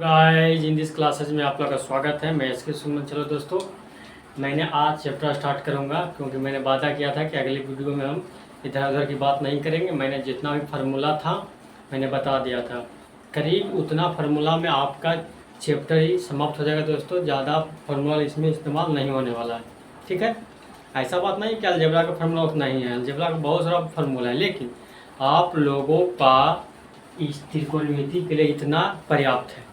Guys in this classes में आप लोगों का स्वागत है। मैं इसके सुमन। चलो दोस्तों, मैंने आज चैप्टर स्टार्ट करूंगा क्योंकि मैंने वादा किया था कि अगली वीडियो में हम इधर उधर की बात नहीं करेंगे। मैंने जितना भी फार्मूला था मैंने बता दिया था। करीब उतना फार्मूला में आपका चैप्टर ही समाप्त हो जाएगा दोस्तों। ज़्यादा फार्मूला इसमें इस्तेमाल नहीं होने वाला है, ठीक है। ऐसा बात नहीं कि अलजेब्रा का फार्मूला उतना ही है, अलजेब्रा का बहुत सारा फार्मूला है, लेकिन आप लोगों का इस त्रिकोणमिति के लिए इतना पर्याप्त है।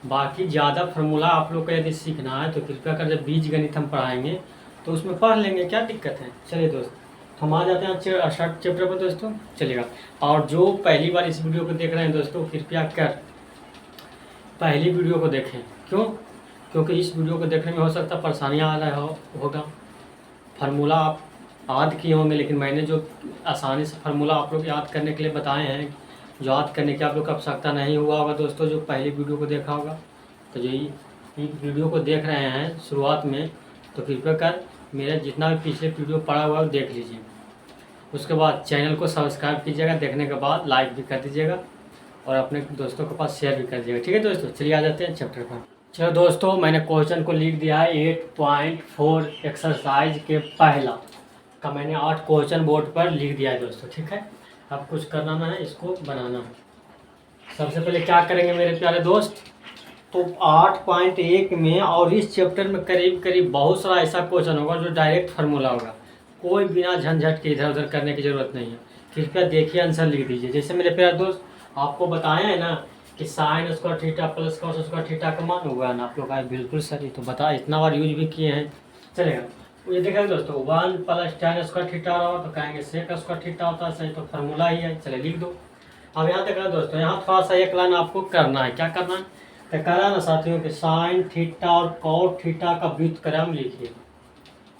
बाकी ज़्यादा फार्मूला आप लोग को यदि सीखना है तो कृपया कर जब बीज गणित हम पढ़ाएंगे तो उसमें पढ़ लेंगे, क्या दिक्कत है। चलिए दोस्त, हम आ जाते हैं शॉर्ट चैप्टर पर दोस्तों, चलिएगा। और जो पहली बार इस वीडियो को देख रहे हैं दोस्तों, कृपया कर पहली वीडियो को देखें। क्यों? क्योंकि इस वीडियो को देखने में हो सकता है परेशानियाँ आ रहा होगा। फार्मूला आप याद किए होंगे, लेकिन मैंने जो आसानी से फार्मूला आप लोग याद करने के लिए बताए हैं, याद करने की आप लोग को आवश्यकता नहीं हुआ होगा दोस्तों जो पहली वीडियो को देखा होगा। तो जो ये वीडियो को देख रहे हैं शुरुआत में, तो कृपया कर मेरा जितना भी पिछले वीडियो पड़ा हुआ है वो देख लीजिए। उसके बाद चैनल को सब्सक्राइब कीजिएगा, देखने के बाद लाइक भी कर दीजिएगा और अपने दोस्तों के पास शेयर भी कर दीजिएगा, ठीक है दोस्तों। चलिए आ जाते हैं चैप्टर पर। चलो दोस्तों, मैंने क्वेश्चन को लिख दिया है 8.4 एक्सरसाइज के पहला का। मैंने 8 क्वेश्चन बोर्ड पर लिख दिया है दोस्तों, ठीक है। अब कुछ करना है, इसको बनाना है। सबसे पहले क्या करेंगे मेरे प्यारे दोस्त, तो 8.1 में और इस चैप्टर में करीब करीब बहुत सारा ऐसा क्वेश्चन होगा जो डायरेक्ट फार्मूला होगा, कोई बिना झंझट के इधर उधर करने की ज़रूरत नहीं है। कृपया देखिए, आंसर लिख दीजिए। जैसे मेरे प्यारे दोस्त आपको बताया है ना कि sign square theta plus cos square theta का मान होगा ना, आप लोग आए बिल्कुल सर, ये तो बता इतना बार यूज भी किए हैं, चलेगा। ये देखा दोस्तों 1 + tan स्क्वायर थीटा रहा तो कहेंगे सेक स्क्वायर थीटा होता है, सही तो फार्मूला ही है। चलिए लिख दो। अब यहाँ देखना दोस्तों, यहाँ थोड़ा सा एक लाइन आपको करना है। क्या करना है? तो करा ना साथियों कि साइन थीटा और कॉट थीटा का व्युत्क्रम लिखिए।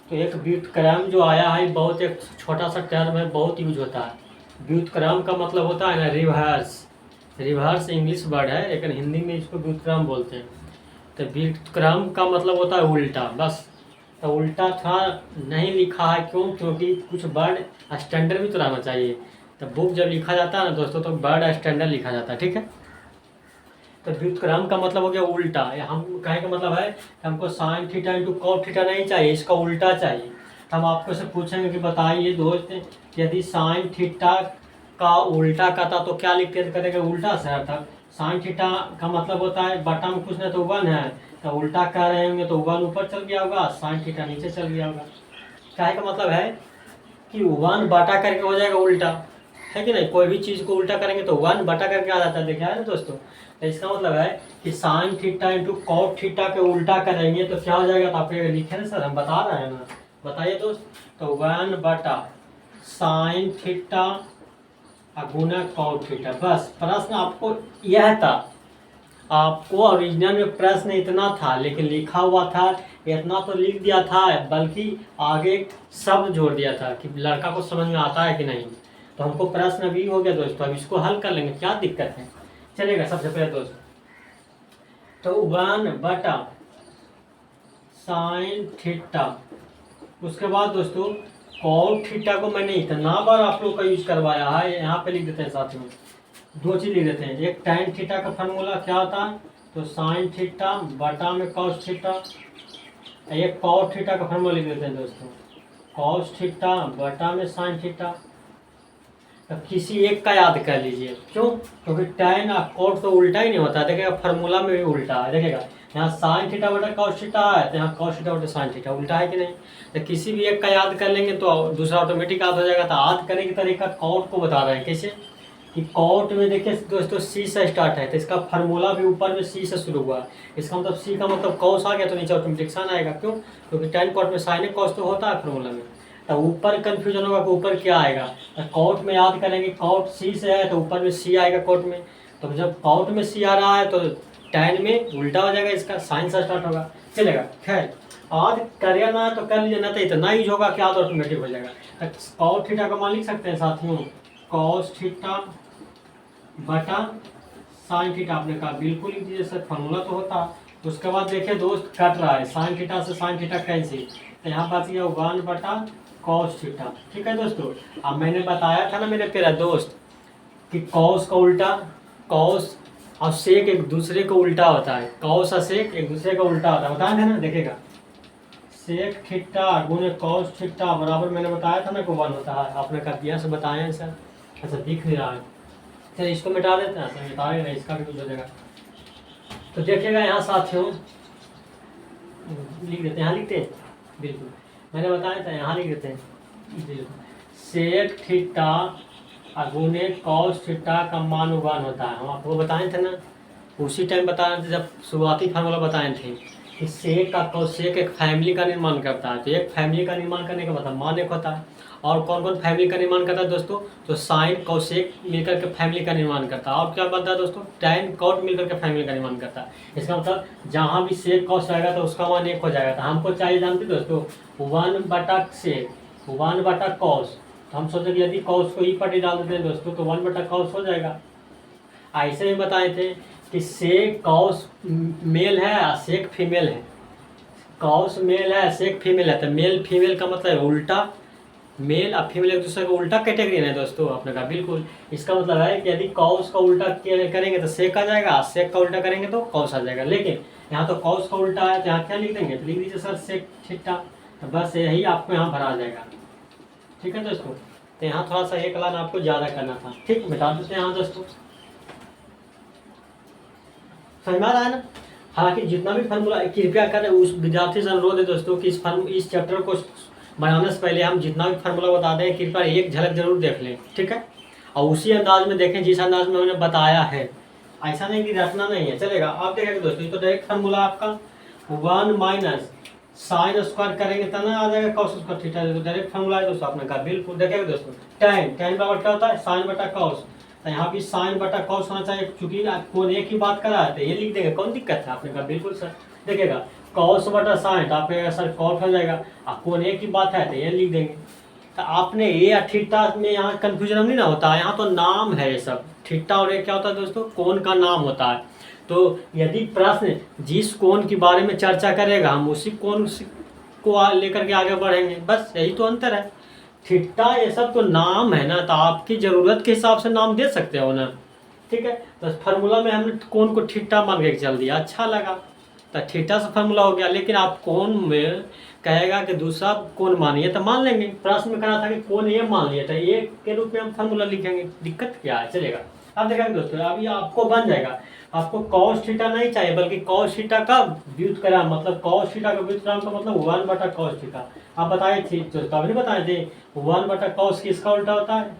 तो एक व्युत्क्रम जो आया है बहुत एक छोटा सा टर्म है, बहुत यूज होता है। व्युत्क्रम का मतलब होता है ना रिवर्स। रिवर्स इंग्लिश वर्ड है, लेकिन हिंदी में इसको व्युत्क्रम बोलते हैं। तो व्युत्क्रम का मतलब होता है उल्टा, बस। तो उल्टा था नहीं लिखा है, क्यों? क्योंकि कुछ वर्ड स्टैंडर्ड भी तो रहना चाहिए। तो बुक जब लिखा जाता है ना दोस्तों, तो वर्ड स्टैंडर्ड लिखा जाता है, ठीक है। तो व्युत्क्रम का मतलब हो गया उल्टा। हम कहे का मतलब है कि हमको sine theta into cot theta नहीं चाहिए, इसका उल्टा चाहिए। तो हम आपको से पूछेंगे कि बताइए दोस्त, यदि साइन थीटा का उल्टा करता तो क्या लिखते करेंगे? उल्टा से अर्थात साइन थीटा का मतलब होता है बटा में कुछ ना तो 1 है, तो उल्टा कह रहे होंगे तो 1 ऊपर चल गया होगा, साइन थीटा नीचे चल गया होगा। कहे का मतलब है कि 1 बटा करके हो जाएगा उल्टा, है कि नहीं। कोई भी चीज़ को उल्टा करेंगे तो 1 बटा करके आ जाता है, देखा है ना दोस्तों। तो इसका मतलब है कि sine theta into cot theta के उल्टा करेंगे तो क्या हो जाएगा? तो आप लिखे ना सर, हम बता रहे हैं ना, बताइए दोस्त। तो 1 बटा साइन थीटा गुना कॉट थीटा। बस प्रश्न आपको यह था, आपको ओरिजिनल में प्रश्न इतना था, लेकिन लिखा हुआ था इतना तो लिख दिया था, बल्कि आगे शब्द जोड़ दिया था कि लड़का को समझ में आता है कि नहीं। तो हमको प्रश्न भी हो गया दोस्तों, अब इसको हल कर लेंगे, क्या दिक्कत है। चलेगा। सबसे पहले दोस्तों तो 1 बटा साइन थीटा, उसके बाद दोस्तों कॉट थीटा को मैंने इतना बार आप लोग का यूज करवाया है, यहाँ पे लिख देते हैं साथ में। दो चीज़ लिख देते हैं, एक tan थीटा का फार्मूला क्या होता है, तो साइन थीटा बटा में कॉस थीटा। एक कॉट थीटा का फार्मूला लिख देते हैं दोस्तों, कॉस थीटा बटा में साइन थीटा। तो किसी एक का याद कर लीजिए, क्यों? क्योंकि tan और कॉट तो उल्टा ही नहीं होता, देखिएगा फार्मूला में भी उल्टा है, देखिएगा यहाँ साइन थीटा बटा कॉस थीटा है, तो यहाँ कॉस थीटा बटा साइन थीटा, उल्टा है कि नहीं। तो किसी भी एक का याद कर लेंगे तो दूसरा ऑटोमेटिक याद हो जाएगा। तो याद करने की तरीका कॉट को बता रहे हैं, कैसे कि कॉट में देखिए दोस्तों सी से स्टार्ट है, तो इसका फार्मूला भी ऊपर में सी से शुरू हुआ है। इसका मतलब सी का मतलब कॉस आ गया तो नीचे ऑटोमेटिक साइन आएगा, क्यों? क्योंकि tan कॉट में साइन कॉस तो होता है फार्मूला में। तो ऊपर कन्फ्यूजन होगा कि ऊपर क्या आएगा, तो कॉट में याद करेंगे कॉट सी से है तो ऊपर में सी आएगा कॉट में। तो जब कॉट में सी आ रहा है तो tan में उल्टा हो जाएगा, इसका साइन से स्टार्ट होगा, चलेगा। खैर याद करिए ना तो कर लीजिए, ना तो इतना यूज होगा कि याद ऑटोमेटिक हो जाएगा। कॉट थीटा का मान लिख सकते हैं साथियों, कॉस थीटा बटा साइन थीटा। आपने कहा बिल्कुल लिख दीजिए सर, फार्मूला तो होता। उसके बाद देखिए दोस्त कट रहा है, साइन थीटा से साइन थीटा कैंसिल, तो यहाँ बच गया 1 बटा कॉस थीटा, ठीक है दोस्तों। अब मैंने बताया था ना मेरे प्यारे दोस्त कि कॉस का उल्टा कॉस और सेक एक दूसरे को उल्टा होता है, कॉस और सेक एक दूसरे का उल्टा होता है, बताया था ना, देखेगा सेक थीटा गुने कॉस थीटा बराबर, मैंने बताया था ना को 1 होता है, आपने कर दिया से बताया है सर। अच्छा दिख नहीं रहा है, चलिए इसको मिटा देते हैं, सर मिटा देना, इसका भी कुछ हो जाएगा। तो देखिएगा यहाँ साथियों लिख देते हैं, यहाँ लिखते हैं, बिल्कुल मैंने बताया था, यहाँ लिख देते हैं बिल्कुल, सेक थीटा गुने कॉस थीटा का मान 1 होता है। हम आपको बताए थे ना, उसी टाइम बताए थे जब शुरुआती फार्मूला बताए थे कि सेक का कॉसेक एक फैमिली का निर्माण करता है। तो एक फैमिली का निर्माण करने का मतलब मान एक होता है। और कौन कौन फैमिली का निर्माण करता है दोस्तों? तो साइन कॉसेक मिलकर के फैमिली का निर्माण करता है। और क्या बनता है दोस्तों? टैन कॉट मिलकर के फैमिली का निर्माण करता है। इसका मतलब जहाँ भी सेक कॉस आएगा तो उसका मान 1 हो जाएगा। तो हमको चाहिए जानते दोस्तों 1/सेक 1/कॉस। तो हम सोचे कि यदि कॉस को ई पर डाल देते हैं दोस्तों तो 1/कॉस हो जाएगा। ऐसे ही बताए थे कि सेक कॉस मेल है और सेक फीमेल है। कॉस मेल है सेक फीमेल है, तो मेल फीमेल का मतलब उल्टा, मेल और फीमेल एक दूसरे का उल्टा कैटेगरी है दोस्तों आपने कहा बिल्कुल। इसका मतलब है कि यदि कॉस का उल्टा करेंगे तो सेक आ जाएगा, सेक का उल्टा करेंगे तो कॉस आ जाएगा। लेकिन यहाँ तो कॉस का उल्टा है तो यहाँ क्या लिख देंगे? तो लिख दीजिए सर सेक थीटा। तो बस यही आपको यहाँ भरा जाएगा। ठीक है दोस्तों, तो यहाँ थोड़ा सा एक लाइन आपको ज़्यादा करना था। ठीक, मिटा देते हैं यहाँ दोस्तों, समझ में आ रहा है ना। हालांकि जितना भी फार्मूला कृपया करें उस विद्यार्थी से अनुरोध है दोस्तों कि इस चैप्टर को बनाने से पहले हम जितना भी फार्मूला बता दें कृपया एक झलक जरूर देख लें। ठीक है, और उसी अंदाज में देखें जिस अंदाज में मैंने बताया है। ऐसा नहीं कि रटना नहीं है, चलेगा। आप देखेंगे दोस्तों तो डायरेक्ट फार्मूला आपका 1 माइनस साइन स्क्वायर करेंगे तब ना आ जाएगा कॉस स्क्वायर थीटा। तो डायरेक्ट फार्मूला है दोस्तों आपने कहा बिल्कुल। देखेंगे दोस्तों tan बराबर क्या होता है? साइन बटा कॉस। तो यहाँ भी साइन बटा कॉस होना चाहिए, चूंकि कौन एक ही बात करा है तो ये लिख देंगे, कौन दिक्कत है? आपने कहा बिल्कुल सर। देखिएगा कॉस बटा साइन तो आपका सर कॉट हो जाएगा, और कौन एक ही बात है तो ये लिख देंगे। तो आपने ये थीटा में यहाँ कंफ्यूजन नहीं ना होता है, यहाँ तो नाम है ये सब। थीटा और ये क्या होता है दोस्तों? कोण का नाम होता है। तो यदि प्रश्न जिस कोण के बारे में चर्चा करेगा हम उसी कोण को लेकर के आगे बढ़ेंगे, बस यही तो अंतर है। थीटा ये सब तो नाम है ना, तो आपकी ज़रूरत के हिसाब से नाम दे सकते हो ना। ठीक है, तो फार्मूला में हमने कोण को थीटा मान के चल दिया, अच्छा लगा तो थीटा से फार्मूला हो गया। लेकिन आप कोण में कहेगा कि दूसरा कोण मानिए तो मान लेंगे। प्रश्न में कहा था कि कोण ये मान लिया तो ये के रूप में हम फार्मूला लिखेंगे, दिक्कत क्या है? चलेगा। अब देखेंगे दोस्तों अभी आपको बन जाएगा, आपको कॉस थीटा नहीं चाहिए बल्कि कॉस थीटा का व्युत्क्रम, मतलब कॉस थीटा का व्युत्क्रम का मतलब 1/कॉस थीटा। आप बताए थे तो कभी बताए थे 1/कॉस किसका उल्टा होता है?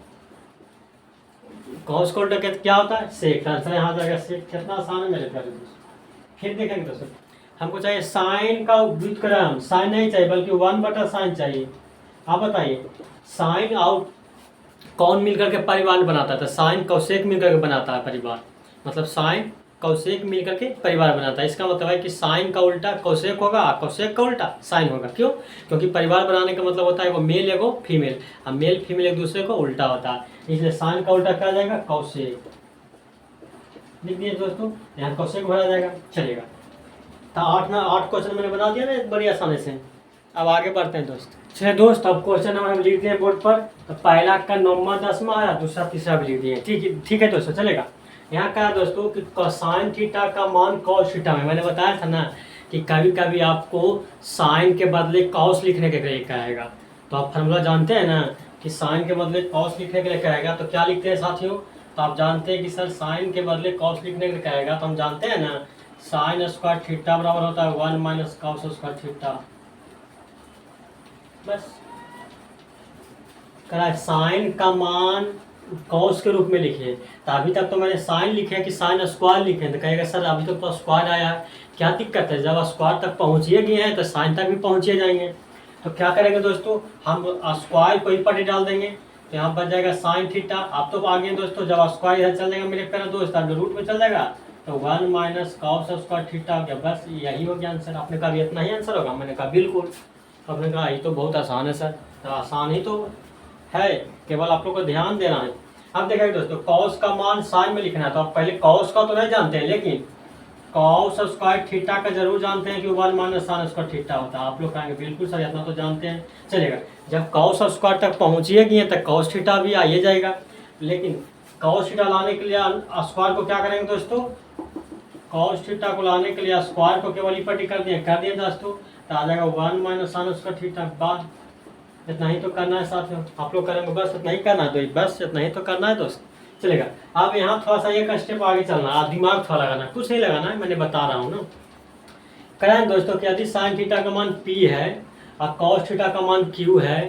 कॉस का उल्टा क्या होता है? सेक। आंसर यहाँ जाएगा सेक। कितना आसान है मेरे प्यारे दोस्तों। फिर देखेंगे दोस्तों हमको चाहिए साइन का व्युत्क्रम, साइन नहीं चाहिए बल्कि 1/साइन चाहिए। आप बताइए साइन और कौन मिलकर के परिवार बनाता है? साइन कौशेक मिलकर के बनाता है परिवार, मतलब साइन कौशेक मिलकर के परिवार बनाता है। इसका मतलब है कि साइन का उल्टा कौशेक होगा, कौशेक का उल्टा साइन होगा। क्यों? क्योंकि परिवार बनाने का मतलब होता है वो मेल एगो फीमेल, और मेल फीमेल एक दूसरे को उल्टा होता है, इसलिए साइन का उल्टा क्या जाएगा? कौशेक। लिख दिए दोस्तों, यहाँ कौशेक भरा जाएगा, चलेगा। तो 8 क्वेश्चन मैंने बना दिया ना बड़ी आसानी से। अब आगे बढ़ते हैं दोस्त। चलिए दोस्त अब क्वेश्चन नंबर हम लिख दिए बोर्ड पर। तो पहला का 9वां 10वां आया, दूसरा तीसरा भी लिख दिए। ठीक है दोस्तों, चलेगा। यहाँ कहा दोस्तों कि साइन थीटा का मान कॉस थीटा में, मैंने बताया था ना कि कभी कभी आपको साइन के बदले कॉस लिखने के लिए कहेगा। तो आप फार्मूला जानते हैं ना कि साइन के बदले कॉस लिखने के लिए कहेगा तो क्या लिखते हैं साथियों? तो आप जानते हैं कि सर साइन के बदले कॉस लिखने के लिए कहेगा तो हम जानते हैं ना साइन स्क्वायर थीटा बराबर होता है 1 माइनस कॉस स्क्वायर थीटा। बस करा साइन का मान कॉस के रूप में लिखिए। तो अभी तक तो मैंने साइन लिखे कि साइन स्क्वायर लिखे, तो कहेगा सर अभी तक तो स्क्वायर आया है, क्या दिक्कत है? जब स्क्वायर तक पहुँचिए गए हैं तो साइन तक भी पहुँचे जाएंगे। तो क्या करेंगे दोस्तों, हम स्क्वायर को ही पर डाल देंगे तो यहाँ बच जाएगा साइन थीटा। आप तो आगे दोस्तों जब स्क्वायर इधर चल जाएगा मेरे प्यारे दोस्त, आप रूट में चल जाएगा तो 1 माइनस कॉस स्क्वायर थीटा हो गया। बस यही हो गया आंसर। आपने कहा इतना ही आंसर होगा? मैंने कहा बिल्कुल। आपने कहा ये तो बहुत आसान है सर। तो आसान ही तो है, केवल आप लोग को ध्यान देना है। अब देखेंगे दोस्तों कॉस का मान साइन में लिखना है, तो आप पहले कॉस का तो नहीं जानते हैं लेकिन कॉस स्क्वायर थीटा का जरूर जानते हैं कि 1 माइनस साइन स्क्वायर थीटा होता है। आप लोग कहेंगे बिल्कुल सर इतना तो जानते हैं, चलेगा। जब कॉस स्क्वायर तक पहुँचिएगी तब कॉस थीटा भी आइए जाएगा, लेकिन कॉस थीटा लाने के लिए स्क्वायर को क्या करेंगे दोस्तों? कॉस थीटा को लाने के लिए स्क्वायर को केवल इपटी कर दिए दोस्तों, तो आ जाएगा 1 माइनस साइन स्क्वायर थीटा। बात इतना ही तो करना है साथियों, आप लोग करेंगे बस इतना ही करना है, तो बस इतना ही तो करना है दोस्त, चलेगा। अब यहाँ थोड़ा सा एक स्टेप आगे चलना, आप दिमाग थोड़ा लगाना, कुछ नहीं लगाना है, मैंने बता रहा हूँ ना। करें दोस्तों कि यदि साइन थीटा का मान P है और कॉस थीटा का मान Q है,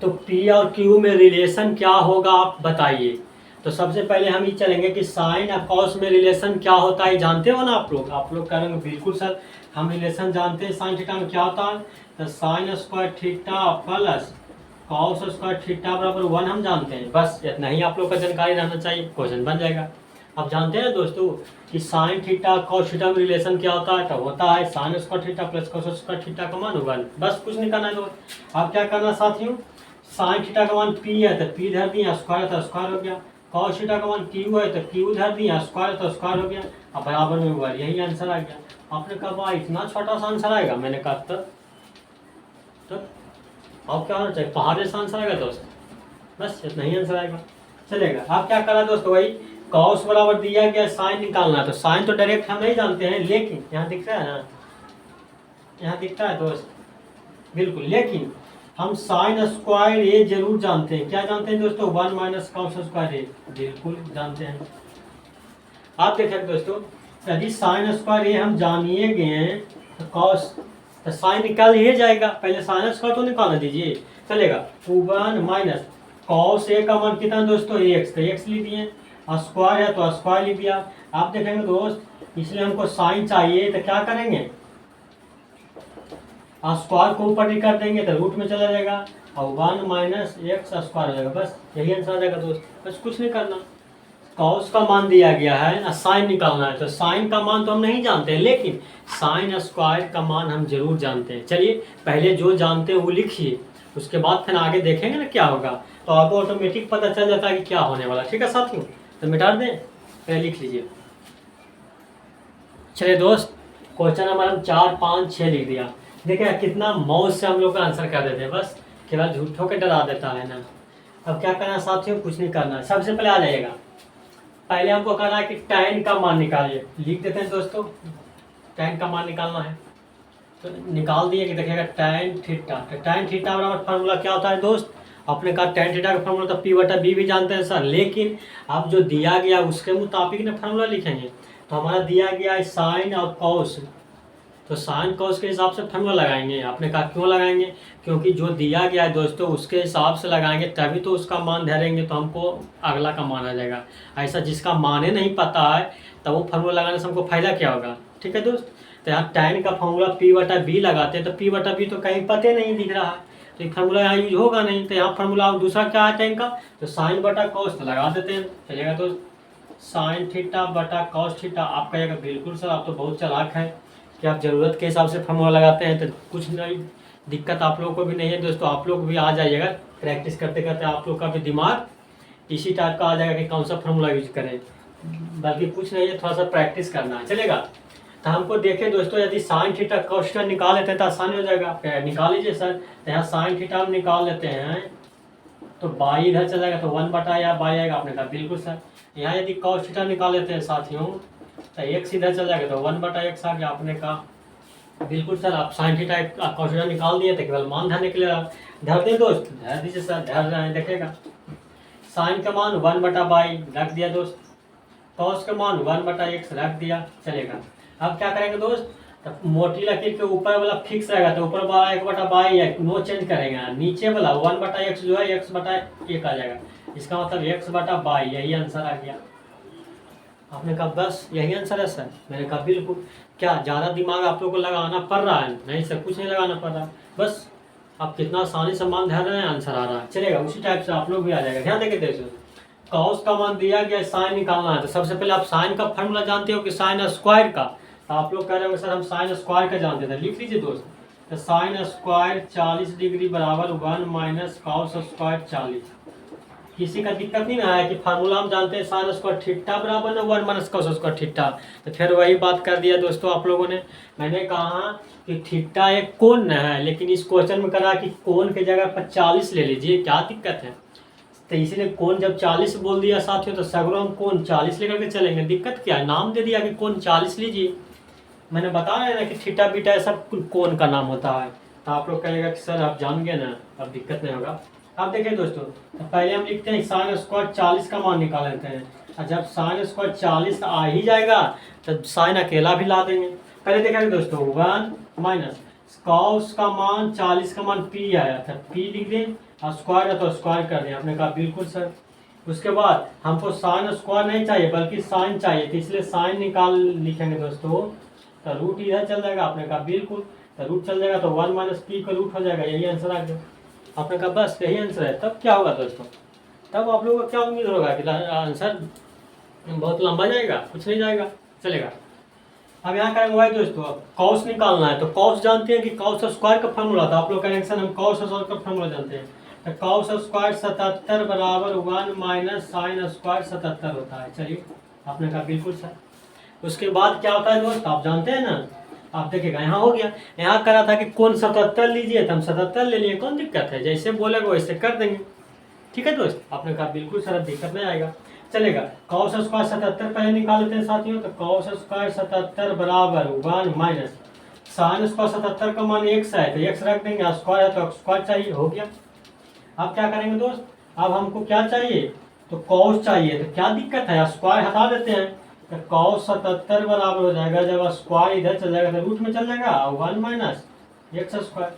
तो P और Q में रिलेशन क्या होगा आप बताइए। तो सबसे पहले हम ये चलेंगे कि साइन और कॉस में रिलेशन क्या होता है, जानते हो ना आप लोग कहेंगे बिल्कुल सर हम रिलेशन जानते हैं, साइन थीटा में क्या होता है, तो sign square theta plus cos square theta बराबर 1 हम जानते हैं, बस इतना ही आप लोग का जानकारी रहना चाहिए, क्वेश्चन बन जाएगा। अब जानते हैं दोस्तों कि साइन थीटा कॉस थीटा में रिलेशन क्या होता है, तो होता है sign square theta plus cos square theta का मान 1, बस कुछ नहीं करना है दोस्त। अब क्या करना साथियों, साइन थीटा का मान P है तो P धर दिया, स्क्वायर है तो स्क्वायर हो गया, कॉस थीटा का मान Q है तो Q धर दिया, स्क्वायर है तो स्क्वायर हो गया, अब बराबर में हुआ, यही आंसर आ गया। आपने कहा भाई इतना छोटा सा आंसर आएगा, मैंने कहा तो अब क्या होना चाहिए, पहाड़ जैसा आंसर आएगा दोस्त, बस इतना ही आंसर आएगा, चलेगा। आप क्या करा दोस्तों, वही कॉस बराबर दिया गया, साइन निकालना है, तो साइन तो डायरेक्ट हम नहीं जानते हैं, लेकिन यहाँ दिख रहा है ना, यहाँ दिखता है दोस्त बिल्कुल, लेकिन हम साइन स्क्वायर ए जरूर जानते हैं, क्या जानते हैं दोस्तों, 1 माइनस कॉस स्क्वायर ए, बिल्कुल जानते हैं। आप देखें दोस्तों, यदि साइन स्क्वायर ए हम जानिए गए हैं तो कॉस, तो साइन निकाल ही जाएगा, पहले साइन स्क्वायर तो निकालना दीजिए, चलेगा। 1 माइनस कॉस ए का मान कितना दोस्तों, एक्स, तो एक्स लिख दिए, स्क्वायर है तो स्क्वायर लिख दिया। आप देखेंगे दोस्त, इसलिए हमको साइन चाहिए, तो क्या करेंगे, स्क्वायर को ऊपर कर देंगे तो रूट में चला जाएगा, और 1 माइनस एक्स स्क्वायर हो जाएगा, बस यही आंसर आ जाएगा दोस्त, बस कुछ नहीं करना। कॉस का मान दिया गया है ना, साइन निकालना है, तो साइन का मान तो हम नहीं जानते हैं, लेकिन साइन स्क्वायर का मान हम जरूर जानते हैं। चलिए पहले जो जानते हैं वो लिखिए, उसके बाद फिर आगे देखेंगे ना क्या होगा, तो आपको ऑटोमेटिक पता चल जाता है कि क्या होने वाला, ठीक है साथियों। तो मिटा दें, पहले लिख लीजिए। चलिए दोस्त, क्वेश्चन नंबर हम 4, 5, 6 लिख दिया। देखिए कितना मौज से हम लोग का आंसर कर देते हैं, बस केवल झूठों के डरा देता है ना। अब क्या करना है साथियों, कुछ नहीं करना है, सबसे पहले आ जाइएगा, पहले हमको करना है कि tan का मान निकालिए, लिख देते हैं दोस्तों, tan का मान निकालना है, तो निकाल दिए कि देखिएगा tan थीटा, तो tan थीटा बराबर फार्मूला क्या होता है दोस्त, आपने कहा tan थीटा का फार्मूला तो P/B भी जानते हैं सर, लेकिन अब जो दिया गया उसके मुताबिक ना फार्मूला लिखेंगे, तो हमारा दिया गया है साइन और कॉस, तो साइन कॉस के हिसाब से फार्मूला लगाएंगे। आपने कहा क्यों लगाएंगे, क्योंकि जो दिया गया है दोस्तों उसके हिसाब से लगाएंगे तभी तो उसका मान धरेंगे, तो हमको अगला का मान आ जाएगा। ऐसा जिसका मान ही नहीं पता है तो वो फार्मूला लगाने से हमको फायदा क्या होगा, ठीक है दोस्त। तो यहाँ tan का फार्मूला P/B लगाते हैं, तो P/B तो कहीं पते नहीं दिख रहा है, तो ये फार्मूला यहाँ यूज होगा नहीं, तो यहाँ फार्मूला दूसरा क्या है tan का, तो साइन बटा कॉस तो लगा देते हैं, चलेगा। तो साइन थीटा बटा कॉस थीटा, आप कहेगा बिल्कुल सर आप तो बहुत चालाक हैं कि आप ज़रूरत के हिसाब से फार्मूला लगाते हैं, तो कुछ नहीं दिक्कत आप लोगों को भी नहीं है दोस्तों, आप लोग भी आ जाइएगा, प्रैक्टिस करते करते आप लोग का भी दिमाग इसी टाइप का आ जाएगा कि कौन सा फार्मूला यूज करें, बल्कि कुछ नहीं है, थोड़ा सा प्रैक्टिस करना है, चलेगा। तो हमको देखें दोस्तों, यदि साइन थीटा कॉस थीटा निकाल लेते हैं तो आसानी हो जाएगा, निकाल लीजिए सर। तो यहाँ साइन थीटा हम निकाल लेते हैं तो बाई इधर चला जाएगा, तो 1 बटा या बाई आएगा, आपने कहा बिल्कुल सर। यहाँ यदि कॉस थीटा निकाल लेते हैं साथियों तो x इधर चल जाएगा, तो 1 बटा x आ गया, आपने कहा बिल्कुल सर। आप साइन थीटा कॉस थीटा निकाल दिए, तो केवल मान धरने के लिए धर दें दोस्त, धर दीजिए सर, धर रहे हैं, देखेगा साइन का मान 1 बटा बाई रख दिया दोस्त, कॉस का मान 1 बटा x रख दिया, चलेगा। अब क्या करेंगे दोस्त, तो मोटी लकीर के ऊपर वाला फिक्स रहेगा, तो ऊपर वाला 1 बटा बाई है, नो चेंज करेंगे, नीचे वाला 1 बटा x जो है x बटा 1 आ जाएगा, इसका मतलब x बटा बाई, यही आंसर आ गया। आपने कहा बस यही आंसर है सर, मैंने कहा बिल्कुल, क्या ज़्यादा दिमाग आप लोग को लगाना पड़ रहा है, नहीं सर कुछ नहीं लगाना पड़ रहा, बस आप कितना आसानी से मान धर रहे हैं, आंसर आ रहा है, चलेगा। उसी टाइप से आप लोग भी आ जाएगा। ध्यान देके देखो, कॉस का मान दिया गया, साइन निकालना है, तो सबसे पहले आप साइन का फार्मूला जानते हो कि साइन स्क्वायर का, तो आप लोग कह रहे हो सर हम साइन स्क्वायर का जानते थे, लिख लीजिए दोस्त, तो साइन स्क्वायर 40 डिग्री बराबर 1 माइनस कॉस स्क्वायर 40। किसी का दिक्कत नहीं ना है कि फार्मूला हम जानते हैं साइन स्क्वायर थीटा बराबर ना 1 माइनस कॉस स्क्वायर थीटा, तो फिर वही बात कर दिया दोस्तों आप लोगों ने। मैंने कहा कि थीटा एक कोण है, लेकिन इस क्वेश्चन में करा कि कोण की जगह पर 40 ले लीजिए, क्या दिक्कत है, तो इसीलिए कोण जब 40 बोल दिया साथियों तो सगरों हम कोण 40 लेकर के चलेंगे। दिक्कत क्या है, नाम दे दिया कि कोण 40 लीजिए। मैंने बताया ना कि थीटा बीटा सब कोण का नाम होता है। तो आप लोग कहेगा कि सर आप जान गए ना, अब दिक्कत नहीं होगा। अब देखिए दोस्तों, तो पहले हम लिखते हैं साइन स्क्वायर 40 का मान निकाल लेते हैं। और जब साइन स्क्वायर 40 आ ही जाएगा तब साइन अकेला भी ला देंगे। पहले देखेंगे दोस्तों 1 माइनस कॉस का मान 40 का मान पी आया था, पी लिख दें और स्क्वायर है तो स्क्वायर कर दें। आपने कहा बिल्कुल सर। उसके बाद हमको साइन स्क्वायर नहीं चाहिए बल्कि साइन चाहिए, तो इसलिए साइन निकाल लिखेंगे दोस्तों। तो रूट इधर चल जाएगा। आपने कहा बिल्कुल, तो रूट चल जाएगा तो 1 माइनस पी का रूट हो जाएगा। यही आंसर आ गया। आपने कहा बस यही आंसर है। तब क्या होगा दोस्तों, तब आप लोगों को क्या उम्मीद होगा कि आंसर बहुत लंबा जाएगा? कुछ नहीं जाएगा, चलेगा। अब यहाँ करेंगे भाई दोस्तों, अब कॉस निकालना है। तो कॉस जानते हैं कि कॉस स्क्वायर का फॉर्मूला था। आप लोग करेंगे हम कॉस स्क्वायर का फॉर्मूला जानते हैं। तो कॉस स्क्वायर 77 बराबर 1 माइनस साइन स्क्वायर 77 होता है। चलिए, आपने कहा बिल्कुल सर। उसके बाद क्या होता है दोस्त, आप जानते हैं ना। आप देखिएगा यहाँ हो गया, यहाँ करा था कि कौन 77 लीजिए, तो हम 77 ले लिए। कौन दिक्कत है, जैसे बोलेगा वैसे कर देंगे। ठीक है दोस्त, आपने कहा बिल्कुल सर, दिक्कत नहीं आएगा, चलेगा। कॉस स्क्वायर 77 पहले निकाल लेते हैं साथियों। तो कॉस स्क्वायर 77 बराबर 1 माइनस साइन स्क्वायर 77 का मान x है तो x रख देंगे, स्क्वायर है तो स्क्वायर चाहिए। हो गया। अब क्या करेंगे दोस्त, अब हमको क्या चाहिए, तो कॉस चाहिए। तो क्या दिक्कत है, स्क्वायर हटा देते हैं। तो कॉस 77 बराबर हो जाएगा, जब स्क्वायर इधर चल जाएगा तो रूट में चल जाएगा 1 माइनस एक्स स्क्वायर।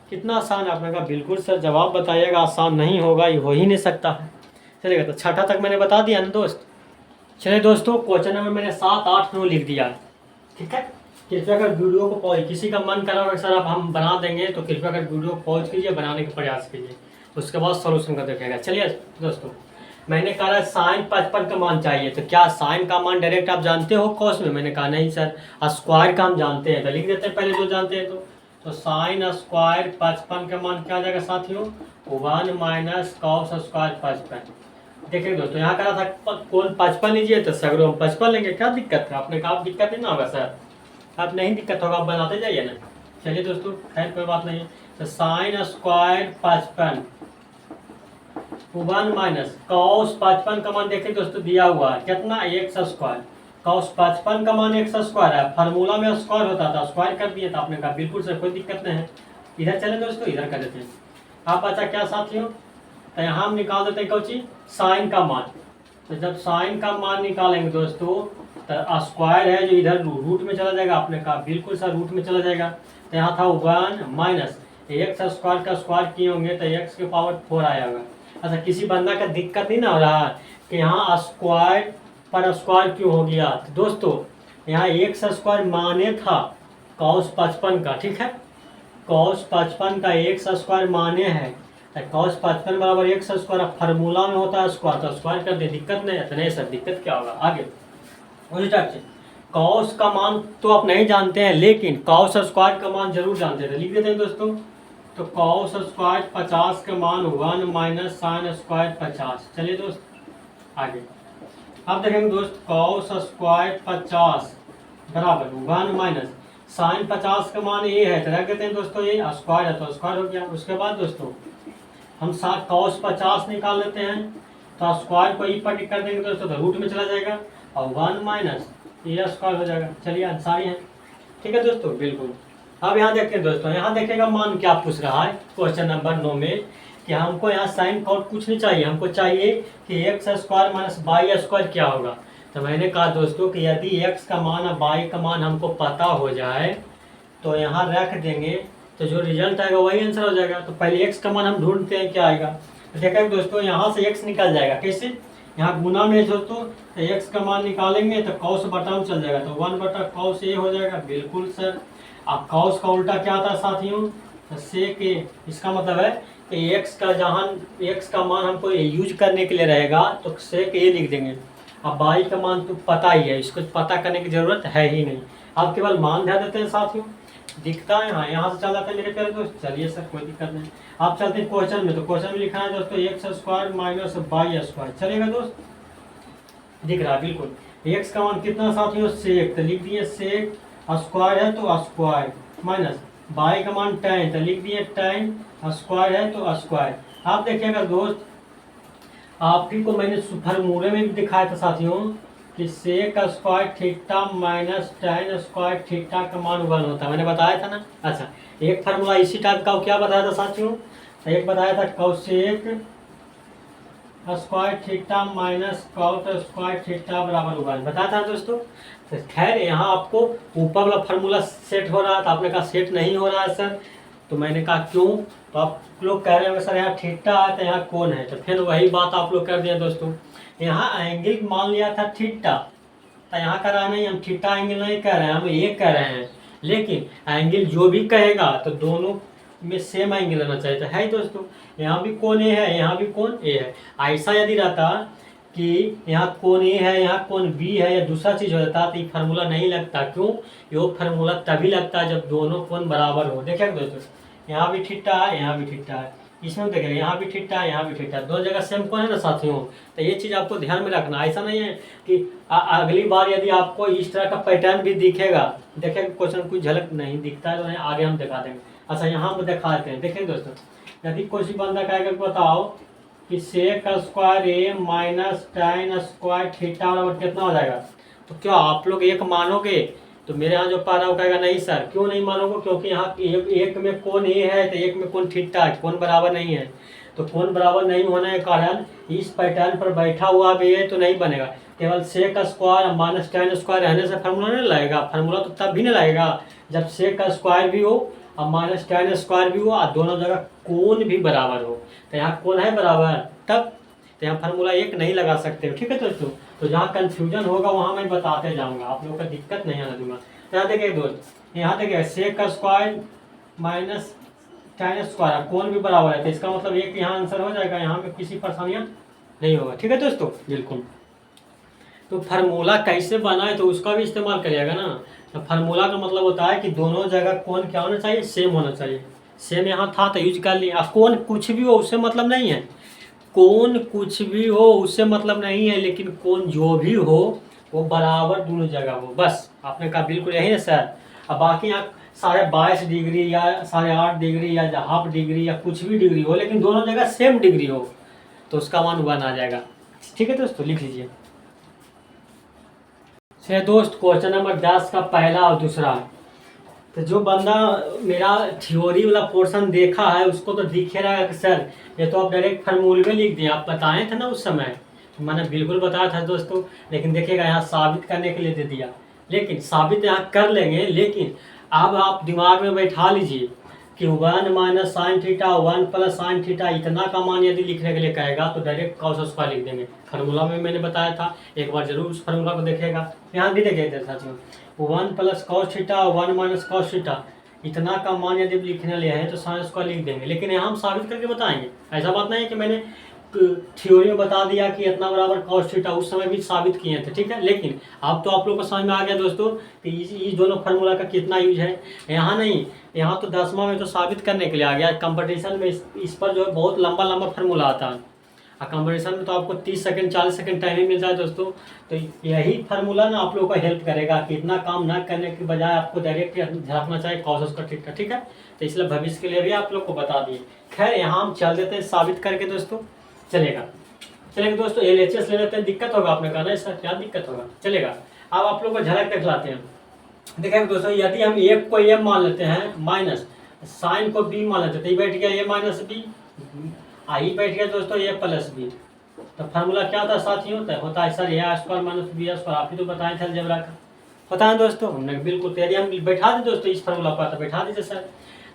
कितना आसान है। आपने कहा बिल्कुल सर, जवाब बताइएगा, आसान नहीं होगा, ये हो ही नहीं सकता है। चलेगा, तो छठा तक मैंने बता दिया ना दोस्त। चलिए दोस्तों, क्वेश्चन नंबर मैंने 7, 8, 9 लिख दिया है। ठीक है, कृपया कर वीडियो को पॉज, किसी का मन करा होगा सर अब हम बना देंगे तो कृपया कर वीडियो को पॉज कीजिए, बनाने का प्रयास कीजिए, उसके बाद सॉल्यूशन का देखेगा। चलिए दोस्तों, मैंने कहा साइन 55 का मान चाहिए। तो क्या साइन का मान डायरेक्ट आप जानते हो कॉस में? मैंने कहा नहीं सर, स्क्वायर का हम जानते हैं। तो लिख देते हैं पहले जो जानते हैं। तो साइन स्क्वायर 55 का मान क्या आ जाएगा साथियों, 1 माइनस कॉस स्क्वायर 55। देखिए दोस्तों, यहाँ करा था कौन 55 लीजिए, तो सगरों हम 55 लेंगे। क्या दिक्कत है? आपने कहा दिक्कत नहीं ना होगा सर, आप नहीं दिक्कत होगा, आप बनाते जाइए ना। चलिए दोस्तों, खैर कोई बात नहीं है। तो साइन स्क्वायर 55 1 माइनस कॉस 55 का मान देखिए दोस्तों दिया हुआ है कितना, एक्स स्क्वायर। कॉस 55 का मान एक्स स्क्वायर है, फार्मूला में स्क्वायर होता था, स्क्वायर कर दिए। तो आपने कहा बिल्कुल सर, कोई दिक्कत नहीं है। इधर चले दोस्तों, इधर कर देते हैं। आप बचा क्या साथियों, तो यहाँ हम निकाल देते हैं कौची, साइन का मान। तो जब साइन का मान निकालेंगे दोस्तों तो स्क्वायर है जो इधर रूट में चला जाएगा। आपने कहा बिल्कुल सर, रूट में चला जाएगा। तो यहाँ था 1 माइनस एक्स स्क्वायर का स्क्वायर किए होंगे तो एक्स के पावर 4 आया होगा। अच्छा, किसी बंदा का दिक्कत नहीं ना हो रहा है कि यहाँ स्क्वायर पर स्क्वायर क्यों हो गया? तो दोस्तों यहाँ एक्स स्क्वायर माने था कॉस 55 का, ठीक है, कॉस 55 का एक्स स्क्वायर माने है। कॉस 55 बराबर एक्स स्क्वायर, फार्मूला में होता है स्क्वायर, तो स्क्वायर कर दे, दिक्कत नहीं है। नहीं सर, दिक्कत क्या होगा आगे। कॉस का मान तो आप नहीं जानते हैं, लेकिन कॉस स्क्वायर का मान जरूर जानते हैं। लिख देते हैं दोस्तों। तो कॉस स्क्वायर 50 का मान 1 माइनस साइन स्क्वायर 50। चलिए दोस्त आगे। अब देखेंगे दोस्त, कॉस स्क्वायर 50 बराबर 1 माइनस साइन 50 का मान ये है, तो रख देते हैं दोस्तों, ये स्क्वायर है तो स्क्वायर हो गया। उसके बाद दोस्तों हम कॉस 50 निकाल लेते हैं। तो स्क्वायर को ई पर कर देंगे दोस्तों तो रूट में चला जाएगा और 1 माइनस ये स्क्वायर हो जाएगा। चलिए आंसर है, ठीक है दोस्तों, बिल्कुल। अब यहाँ देखते हैं दोस्तों, यहाँ देखिएगा मान क्या पूछ रहा है क्वेश्चन नंबर 9 में, कि हमको यहाँ साइन कॉट कुछ नहीं चाहिए, हमको चाहिए कि x square minus y square क्या होगा। तो मैंने कहा दोस्तों कि यदि एक्स का मान और वाई का मान हमको पता हो जाए तो यहाँ रख देंगे, तो जो रिजल्ट आएगा वही आंसर हो जाएगा। तो पहले एक्स का मान हम ढूंढते हैं क्या आएगा। तो देखा दोस्तों, यहाँ से एक्स निकल जाएगा, कैसे, यहाँ गुना में दोस्तों, तो एक्स का मान निकालेंगे तो कॉस बटा में चल जाएगा, तो 1 बटा कॉस ये हो जाएगा। बिल्कुल सर, अब कॉस का उल्टा क्या आता है साथियों, तो सेक ए। इसका मतलब है कि एक्स का जहाँ एक्स का मान हमको यूज करने के लिए रहेगा तो सेक ए लिख देंगे। अब वाई का मान तो पता ही है, इसको पता करने की जरूरत है ही नहीं, आप केवल मान ध्यान देते हैं साथियों। दिखता है हाँ, यहाँ से चल जाता है मेरे प्यारे दोस्त। चलिए सर, कोई दिक्कत नहीं। आप चलते हैं क्वेश्चन में। तो क्वेश्चन में लिखा है दोस्तों x square minus y square. चलेगा दोस्त, दिख रहा है बिल्कुल। एक्स का मान कितना साथियों, सेक, तो लिख दिए सेक, स्क्वायर है तो स्क्वायर, माइनस वाई का मान tan, तो लिख दिए tan, स्क्वायर है तो स्क्वायर। आप देखिएगा दोस्त, आप ही को मैंने फार्मूले में भी दिखाया था साथियों कि sec square theta minus tan square theta का मान 1 होता है, मैंने बताया था ना। अच्छा, एक फार्मूला इसी टाइप का क्या बताया था साथियों, एक बताया था cosec square theta minus cot square theta बराबर 1 बताया था दोस्तों। तो खैर यहाँ आपको ऊपर वाला फार्मूला सेट हो रहा था, आपने कहा सेट नहीं हो रहा है सर, तो मैंने कहा क्यों, तो आप लोग कह रहे होंगे सर यहाँ थीटा है तो यहाँ कौन है, तो फिर वही बात आप लोग कर दिया दोस्तों। यहाँ एंगल मान लिया था थीटा, तो यहाँ कर रहा नहीं, हम थीटा एंगल नहीं कह रहे हैं, हम ये कह रहे हैं, लेकिन एंगल जो भी कहेगा तो दोनों में सेम एंगल रहना चाहिए, तो है दोस्तों। यहाँ भी कोण ए है, यहाँ भी कोण ए है। ऐसा यदि रहता कि यहाँ कोण ए है, यहाँ कोण बी है, या दूसरा चीज हो जाता तो ये फार्मूला नहीं लगता। क्यों, ये फार्मूला तभी लगता है जब दोनों कोण बराबर हो। देखिए दोस्तों, यहाँ भी थीटा है, यहाँ भी थीटा है, इसमें देखिए यहाँ भी थीटा है, यहाँ भी थीटा है, दोनों जगह सेम कोण है ना साथियों। तो ये चीज़ आपको ध्यान में रखना। ऐसा नहीं है कि अगली बार यदि आपको इस तरह का पैटर्न भी दिखेगा, देखिए क्वेश्चन कुछ झलक नहीं दिखता है तो आगे हम दिखा देंगे। अच्छा, यहाँ पर दिखा देते हैं। देखिए दोस्तों, यदि कोई बंदा कहेगा बताओ कि सेक स्क्वायर ए माइनस tan स्क्वायर थीटा बराबर कितना हो जाएगा, तो क्या आप लोग एक मानोगे, तो मेरे यहाँ जो पढ़ रहा है वो कहेगा नहीं सर। क्यों नहीं मानोगे, क्योंकि यहाँ एक में कोण ए है तो एक में कोण थीटा है, कोण बराबर नहीं है, तो कोण बराबर नहीं होने के कारण इस पैटर्न पर बैठा हुआ भी है तो नहीं बनेगा। केवल sec square minus tan square रहने से फार्मूला नहीं लगेगा, फार्मूला तो तब भी नहीं लगेगा जब सेक स्क्वायर भी हो और माइनस tan स्क्वायर भी हो और दोनों जगह कोण भी बराबर हो। तो यहाँ कोण है बराबर, तब तो यहाँ फार्मूला एक नहीं लगा सकते हो। ठीक है दोस्तों, तो जहाँ कंफ्यूजन होगा वहाँ मैं बताते जाऊँगा, आप लोगों का दिक्कत नहीं आने दूंगा। तो यहाँ देखिए दोस्त, यहाँ देखिए sec square minus tan square, कोण भी बराबर है, तो इसका मतलब एक यहाँ आंसर हो जाएगा, यहाँ पे किसी परेशानियाँ नहीं होगा। ठीक है दोस्तों, बिल्कुल। तो फार्मूला कैसे बना है तो उसका भी इस्तेमाल करिएगा ना। तो फार्मूला का मतलब होता है कि दोनों जगह कोण क्या होना चाहिए, सेम होना चाहिए। सेम यहाँ था तो यूज कर लिया। कोण कुछ भी हो उससे मतलब नहीं है, कोण कुछ भी हो उससे मतलब नहीं है, लेकिन कोण जो भी हो वो बराबर दोनों जगह हो, बस। आपने कहा बिल्कुल यही है सर। अब बाकी यहाँ 22.5 डिग्री या 8.5 डिग्री या हाफ डिग्री या कुछ भी डिग्री हो, लेकिन दोनों जगह सेम डिग्री हो तो उसका मान 1 आ जाएगा। ठीक है दोस्तों, लिख लीजिए। चलिए दोस्त, क्वेश्चन नंबर 10 का पहला और दूसरा। तो जो बंदा मेरा थ्योरी वाला पोर्शन देखा है उसको तो दिखे रहा है कि सर ये तो आप डायरेक्ट फार्मूले में लिख दिए, आप बताए थे ना उस समय, तो मैंने बिल्कुल बताया था दोस्तों। लेकिन देखिएगा यहाँ साबित करने के लिए दे दिया, लेकिन साबित यहाँ कर लेंगे, लेकिन अब आप दिमाग में बैठा लीजिए कि 1 minus sine theta 1 plus sine theta इतना का मान यदि लिखने के लिए कहेगा तो डायरेक्ट कॉस स्क्वायर लिख देंगे। फार्मूला में मैंने बताया था, एक बार जरूर उस फार्मूला को देखिएगा। यहाँ भी देखिए साथियों, 1 plus cos theta 1 minus cos theta इतना का मान यदि लिखने लिए है तो साइन स्क्वायर लिख देंगे। लेकिन यहाँ हम साबित करके बताएंगे, ऐसा बात नहीं है कि मैंने थ्योरी में बता दिया कि इतना बराबर कॉस थीटा, उस समय भी साबित किए थे। ठीक है, लेकिन अब तो आप लोग को समझ में आ गया दोस्तों कि इस दोनों फार्मूला का कितना यूज है। यहाँ नहीं, यहाँ तो 10वां में तो साबित करने के लिए आ गया। कंपटीशन में इस पर जो है बहुत लंबा लंबा फार्मूला आता है, और कंपटीशन में तो आपको 30 सेकंड 40 सेकंड टाइम ही मिल जाए दोस्तों। तो यही फार्मूला ना आप लोगों को हेल्प करेगा कि इतना काम ना करने के बजाय आपको डायरेक्ट झड़कना चाहिए कॉस का ठीक है। ठीक है, तो इसलिए भविष्य के लिए भी आप लोग को बता दिए। खैर यहाँ हम चल देते हैं साबित करके दोस्तों, चलेगा दोस्तों। LHS ले लेते हैं, दिक्कत होगा, आपने कहा ना इसका क्या दिक्कत होगा, चलेगा। अब आप लोग को झलक दिखलाते हैं। देखें दोस्तों, यदि हम एक को ए मान लेते हैं माइनस साइन को बी मान लेते हैं, तो ये बैठ गया ए माइनस बी, आई बैठ गया दोस्तों ए प्लस बी। तो फार्मूला क्या होता है साथियों, होता है सर ए स्क्वायर माइनस बी स्क्वायर। आप ही तो बताए थे अलजेब्रा का, पता है दोस्तों, हमने बिल्कुल तैयारी हम बैठा दी दोस्तों इस फार्मूला पर, तो बैठा दीजिए सर।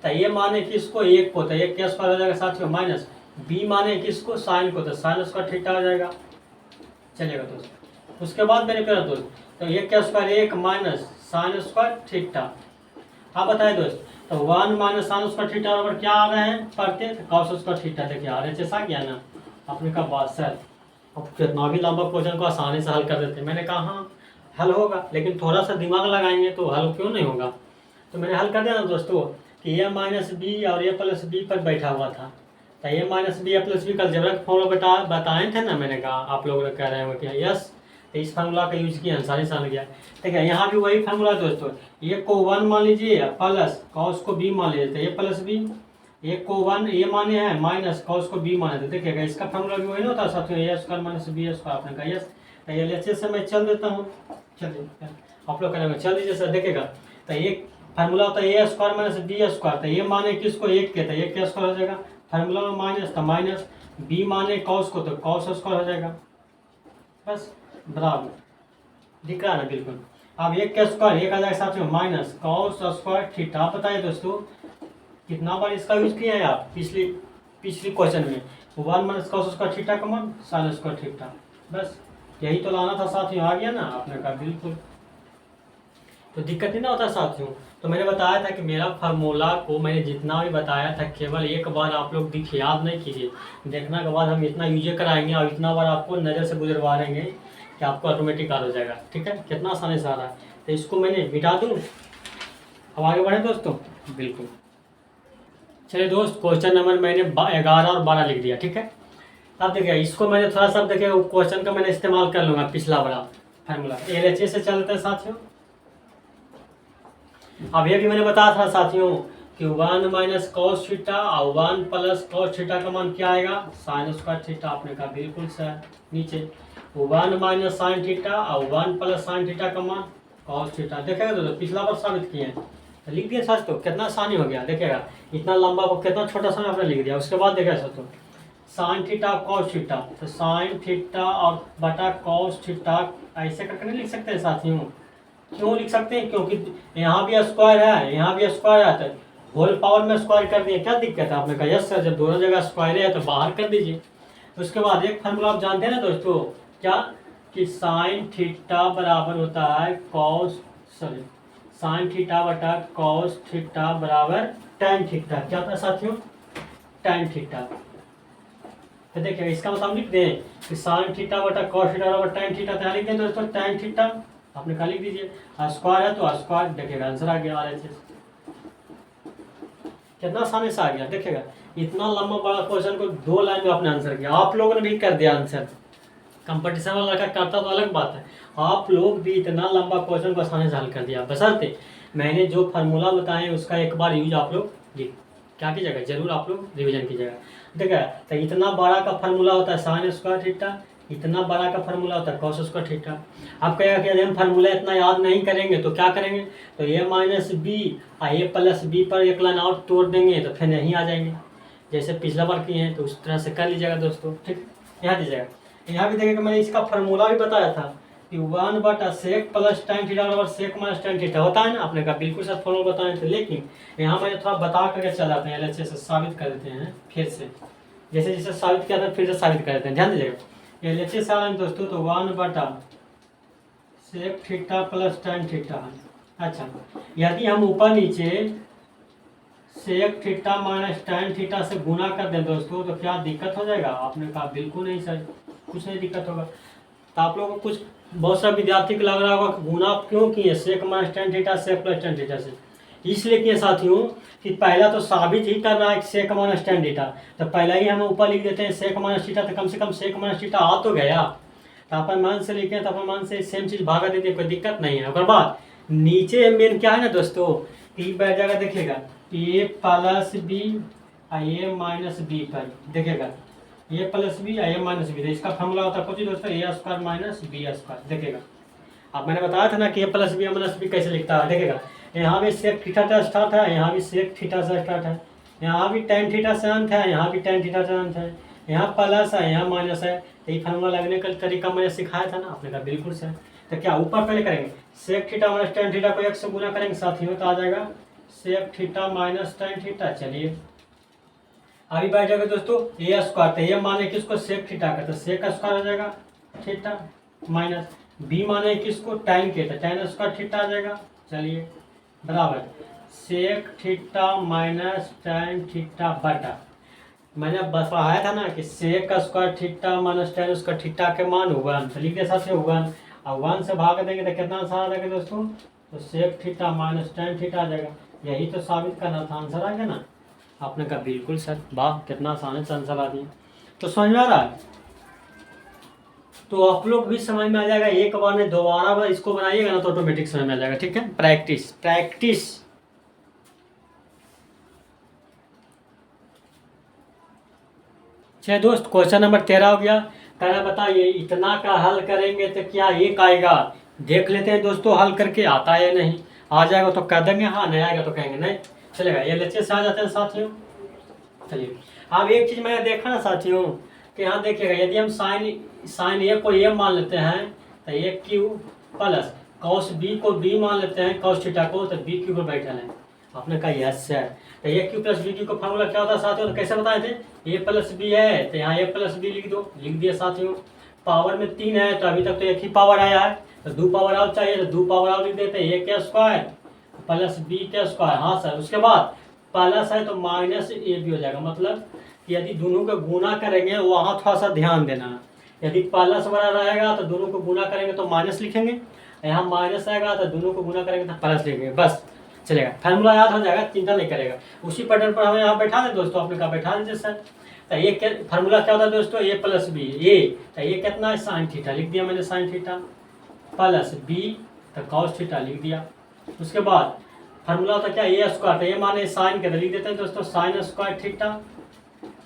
तो ये माने किसको, एक को, तो एक क्या स्क्वायर हो जाएगा साथियों, माइनस बी माने किसको, साइन को, तो साइन स्क्वायर थीटा हो जाएगा। चलेगा दोस्तों। उसके बाद मैंने कहा दोस्त, तो एक क्या स्क्वायर एक माइनस साइन स्क्वायर थीटा। आप बताए दोस्त, तो 1 माइनस साइन स्क्वायर थीटा बराबर क्या आ रहे हैं पढ़ते, तो कॉस स्क्वायर थीटा। देखिए RHS आ गया ना, आपने कहा बात सर अब कितना भी लंबा क्वेश्चन को आसानी से हल कर देते। मैंने कहा हाँ हल होगा, लेकिन थोड़ा सा दिमाग लगाएंगे तो हल क्यों नहीं होगा। तो मैंने हल कर दिया ना दोस्तों कि ए माइनस बी और ए प्लस बी पर बैठा हुआ था, तो ए माइनस बी प्लस बी का अलजेब्रा का फॉर्मूला बताए थे ना। मैंने कहा आप लोग कह रहे हैं कि यस, तो इस फार्मूला का यूज किया, आसानी से आ गया। ठीक है, यहाँ भी वही फार्मूला दोस्तों, ए को 1 मान लीजिए प्लस कॉस को बी मान लीजिए, तो ए प्लस बी एक को 1 ए माने हैं माइनस कॉस को बी माने, तो देखिएगा इसका फॉर्मूला भी वही ना होता है साथियों, ए स्क्वायर माइनस बी स्क्वायर। आपने कहा यस, तो ये एलएचएस से मैं चल देता हूँ। चलिए आप लोग करेंगे, चल दीजिए सर। देखिएगा तो एक फार्मूला होता है ए स्क्वायर माइनस बी स्क्वायर, तो ये माने किसको, एक के, तो एक क्या स्क्वायर हो जाएगा, फार्मूला में माइनस, तो माइनस बी माने कॉस को, तो कॉस स्क्वायर हो जाएगा। बस बराबर दिख रहा है ना, बिल्कुल। अब एक का स्क्वायर, एक आ जाएगा साथ में माइनस कॉस स्क्वायर थीटा। आप बताइए दोस्तों कितना बार इसका यूज किया है आप पिछली क्वेश्चन में, 1 माइनस कॉस स्क्वायर थीटा का मान साइन स्क्वायर थीटा। बस यही तो लाना था साथियों, आ गया ना। आपने कहा बिल्कुल, तो दिक्कत नहीं ना होता साथियों। तो मैंने बताया था कि मेरा फार्मूला को मैंने जितना भी बताया था केवल एक बार आप लोग दिख याद नहीं कीजिए, देखने के बाद हम इतना यूज कराएंगे और इतना बार आपको नज़र से गुजरवा देंगे कि आपको ऑटोमेटिक याद हो जाएगा। ठीक है, कितना आसानी से आ रहा है। तो इसको मैंने मिटा दूँ, अब आगे बढ़े दोस्तों। बिल्कुल, चलिए दोस्त, क्वेश्चन नंबर मैंने 11 और 12 लिख दिया। ठीक है, अब देखिए इसको मैंने थोड़ा सा देखिए क्वेश्चन का मैंने इस्तेमाल कर लूँगा पिछला वाला फार्मूला। एलएचएस से चलते हैं साथियों। अब ये भी मैंने बताया था साथियों कि 1 माइनस कॉस थीटा और 1 प्लस कॉस थीटा का मान क्या आएगा, साइन स्क्वायर थीटा। आपने कहा बिल्कुल सर। नीचे 1 माइनस साइन थीटा और 1 प्लस साइन थीटा का मान कॉस थीटा। देखेगा तो पिछला बार साबित किए हैं, तो लिख दिया सच, तो कितना आसानी हो गया। देखेगा इतना लंबा को कितना छोटा सा आपने लिख दिया। उसके बाद देखा सच, तो साइन थीटा कॉस थीटा, तो साइन थीटा और बटा कॉस थीटा ऐसे करके नहीं लिख सकते हैं साथियों। क्यों लिख सकते हैं, क्योंकि यहाँ भी स्क्वायर है, यहाँ भी स्क्वायर है, तो होल पावर में स्क्वायर कर दिए, क्या दिक्कत है। आपने कहा यस सर, जब दोनों जगह स्क्वायर है तो बाहर कर दीजिए। उसके बाद एक फार्मूला आप जानते हैं ना दोस्तों, क्या, कि साइन थीटा बराबर होता है साइन थीटा बटा कॉस थीटा बराबर tan थीटा। क्या था साथियों, tan थीटा। तो देखिए इसका मतलब लिख दें कि साइन थीटा बटा कॉस थीटा बराबर tan थीटा। तो लिख दें दोस्तों tan थीटा। आपने कहा लिख दीजिए, स्क्वायर है तो स्क्वायर, देखिएगा आंसर आ गया RHS। कितना आसानी से आ गया। देखिएगा इतना लंबा बड़ा क्वेश्चन को 2 लाइन में आपने आंसर किया। आप लोगों ने भी कर दिया आंसर, कंपटीशन वाला लड़का करता तो अलग बात है, आप लोग भी इतना लंबा क्वेश्चन को आसानी से हल कर दिया। बशर्ते मैंने जो फार्मूला बताए उसका एक बार यूज आप लोग क्या कीजिएगा, जरूर आप लोग रिवीजन कीजिएगा। देखिए तो इतना बड़ा का फार्मूला होता है साइन स्क्वायर थीटा, इतना बड़ा का फार्मूला होता है कॉस स्क्वायर थीटा। आप कहेगा कि यदि हम फार्मूला इतना याद नहीं करेंगे तो क्या करेंगे, तो ए माइनस बी और ए प्लस बी पर एक लाइन और तोड़ देंगे तो फिर यहीं आ जाएंगे, जैसे पिछला बार किए हैं। तो उस तरह से कर लीजिएगा दोस्तों। ठीक, यहाँ दीजिएगा। यहाँ भी देखिएगा मैंने इसका फार्मूला भी बताया था कि 1 बटा सेक प्लस tan थीटा बराबर सेक माइनस tan थीटा होता है ना। आपने कहा बिल्कुल सर फॉर्मूला बताए थे, लेकिन यहाँ मैंने थोड़ा बता करके चलाते हैं, एलएचएस से साबित कर देते हैं फिर से, जैसे जैसे साबित किया था फिर से साबित कर देते हैं। ध्यान दीजिएगा एलएचएस आ रहा है दोस्तों, तो 1 बटा sec theta plus tan theta है। अच्छा, यदि हम ऊपर नीचे sec theta minus tan theta से गुना कर दें दोस्तों तो क्या दिक्कत हो जाएगा। आपने कहा बिल्कुल नहीं सर, कुछ नहीं दिक्कत होगा। तो आप लोगों को कुछ बहुत सारे विद्यार्थी को लग रहा होगा कि गुना क्यों किए sec minus tan theta sec plus tan theta से। इसलिए किए साथियों कि पहला तो साबित ही करना है सेक माइनस tan थीटा, तो पहला ही हम ऊपर लिख देते हैं सेक माइनस थीटा, तो कम से कम सेक माइनस थीटा आ तो गया। तो अपन मान से लिखे तो अपन मान से सेम चीज भागा देते हैं, कोई दिक्कत नहीं है। और बाद नीचे मेन क्या है ना दोस्तों, टी बैठ जाएगा। देखिएगा ए प्लस बी ए माइनस बी पर, देखिएगा ए प्लस बी ए माइनस बी, इसका फॉर्मूला होता है कुछ दोस्तों ए स्क्वायर माइनस बी स्क्वायर। देखिएगा अब मैंने बताया था ना कि ए प्लस बी माइनस बी कैसे लिखता है। देखिएगा यहाँ भी सेक थीटा से स्टार्ट है, यहाँ भी सेक थीटा से स्टार्ट है, यहाँ भी tan थीटा से अंत है, यहाँ भी tan थीटा से अंत है, यहाँ प्लस है यहाँ माइनस है। तो ये फार्मूला लगने का तरीका मैंने सिखाया था ना। आपने कहा बिल्कुल सर। तो क्या ऊपर पहले करेंगे sec theta minus tan theta को 1 से गुना करेंगे साथियों, तो आ जाएगा sec theta minus tan theta. चलिए अभी बैठ जाएगा दोस्तों ए स्क्वायर, तो ये माने किसको सेक थीटा का, तो सेक स्क्वायर हो जाएगा थीटा माइनस बी माने किसको tan के, तो tan स्क्वायर थीटा आ जाएगा। चलिए बराबर sec theta minus tan theta बटा, मैंने बताया था ना कि sec square theta minus tan square theta के मान 1, तो लिख दे साथ 1 और 1 से भाग देंगे तो कितना आंसर आ जाएगा दोस्तों, तो sec theta minus tan theta आ जाएगा। यही तो साबित करना था, आंसर आ गया ना। आपने कहा बिल्कुल सर, वाह कितना आसानी से आंसर आ दिया। तो समझ में आ रहा है, तो आप लोग भी समझ में आ जाएगा। एक बार में दोबारा बार इसको बनाइएगा ना तो ऑटोमेटिक समझ में आ जाएगा। ठीक है, प्रैक्टिस प्रैक्टिस। चलिए दोस्त, क्वेश्चन नंबर 13 हो गया। कह रहा बताइए इतना का हल करेंगे तो क्या एक आएगा। देख लेते हैं दोस्तों, हल करके आता है या नहीं। आ जाएगा तो कह देंगे हाँ, नहीं आएगा तो कहेंगे नहीं। चलेगा, ये LHS से आ जाते हैं साथियों। चलिए, अब एक चीज़ मैंने देखा ना साथियों कि यहाँ देखिएगा, यदि हम साइन ए को ए मान लेते हैं तो ए क्यू प्लस कॉस बी को बी मान लेते हैं, कॉस थीटा को, तो बी क्यू पर बैठल है। आपने कहा यस है। तो ए क्यू प्लस बी क्यू का फॉर्मूला क्या होता है साथियों, तो कैसे बताए थे, ए प्लस बी है तो यहाँ ए प्लस बी लिख दो, लिख दिया साथियों। पावर में 3 है तो अभी तक तो एक ही पावर आया है, तो 2 पावर आउट चाहिए तो 2 पावर आउट लिख देते हैं, ए के स्क्वायर प्लस बी के स्क्वायर। हाँ सर, उसके बाद प्लस है तो माइनस ए भी हो जाएगा। मतलब यदि दोनों को गुना करेंगे वहाँ थोड़ा सा ध्यान देना है। यदि प्लस बड़ा रहेगा तो दोनों को गुना करेंगे तो माइनस लिखेंगे, यहाँ माइनस आएगा तो दोनों को गुना करेंगे तो प्लस लिखेंगे, बस चलेगा। फार्मूला याद हो जाएगा, चिंता नहीं करेगा। उसी पैटर्न पर हमें यहाँ बैठा दें दोस्तों, आपने कहा बैठा दीजिए सर। तो ये क्या फार्मूला क्या होता है दोस्तों, ए प्लस बी, ए तो ये कितना है साइन थीटा, लिख दिया मैंने साइन थीटा, प्लस बी तो कॉस थीटा लिख दिया। उसके बाद फार्मूला होता क्या, ए स्क्वायर, तो ये माने साइन के, तो लिख देते हैं दोस्तों sine square theta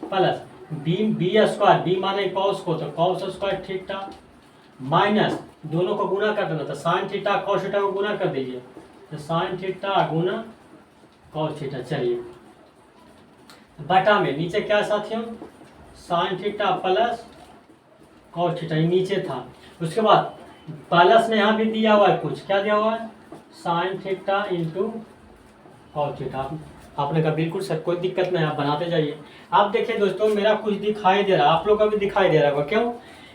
plus B square, B माने कॉस को तो कॉस स्क्वायर थीटा, माइनस दोनों को गुना कर देना, तो साइन थीटा कॉस थीटा को गुना कर दीजिए, तो साइन थीटा गुना कॉस थीटा। चलिए, बटा में नीचे क्या साथियों, sine theta plus cos theta, ये नीचे था। उसके बाद प्लस में यहाँ भी दिया हुआ है कुछ, क्या दिया हुआ है, sign theta into cos theta. आपने कहा बिल्कुल सर, कोई दिक्कत नहीं, आप बनाते जाइए। आप देखिए दोस्तों, मेरा कुछ दिखाई दे रहा है, आप लोग का भी दिखाई दे रहा होगा, क्यों,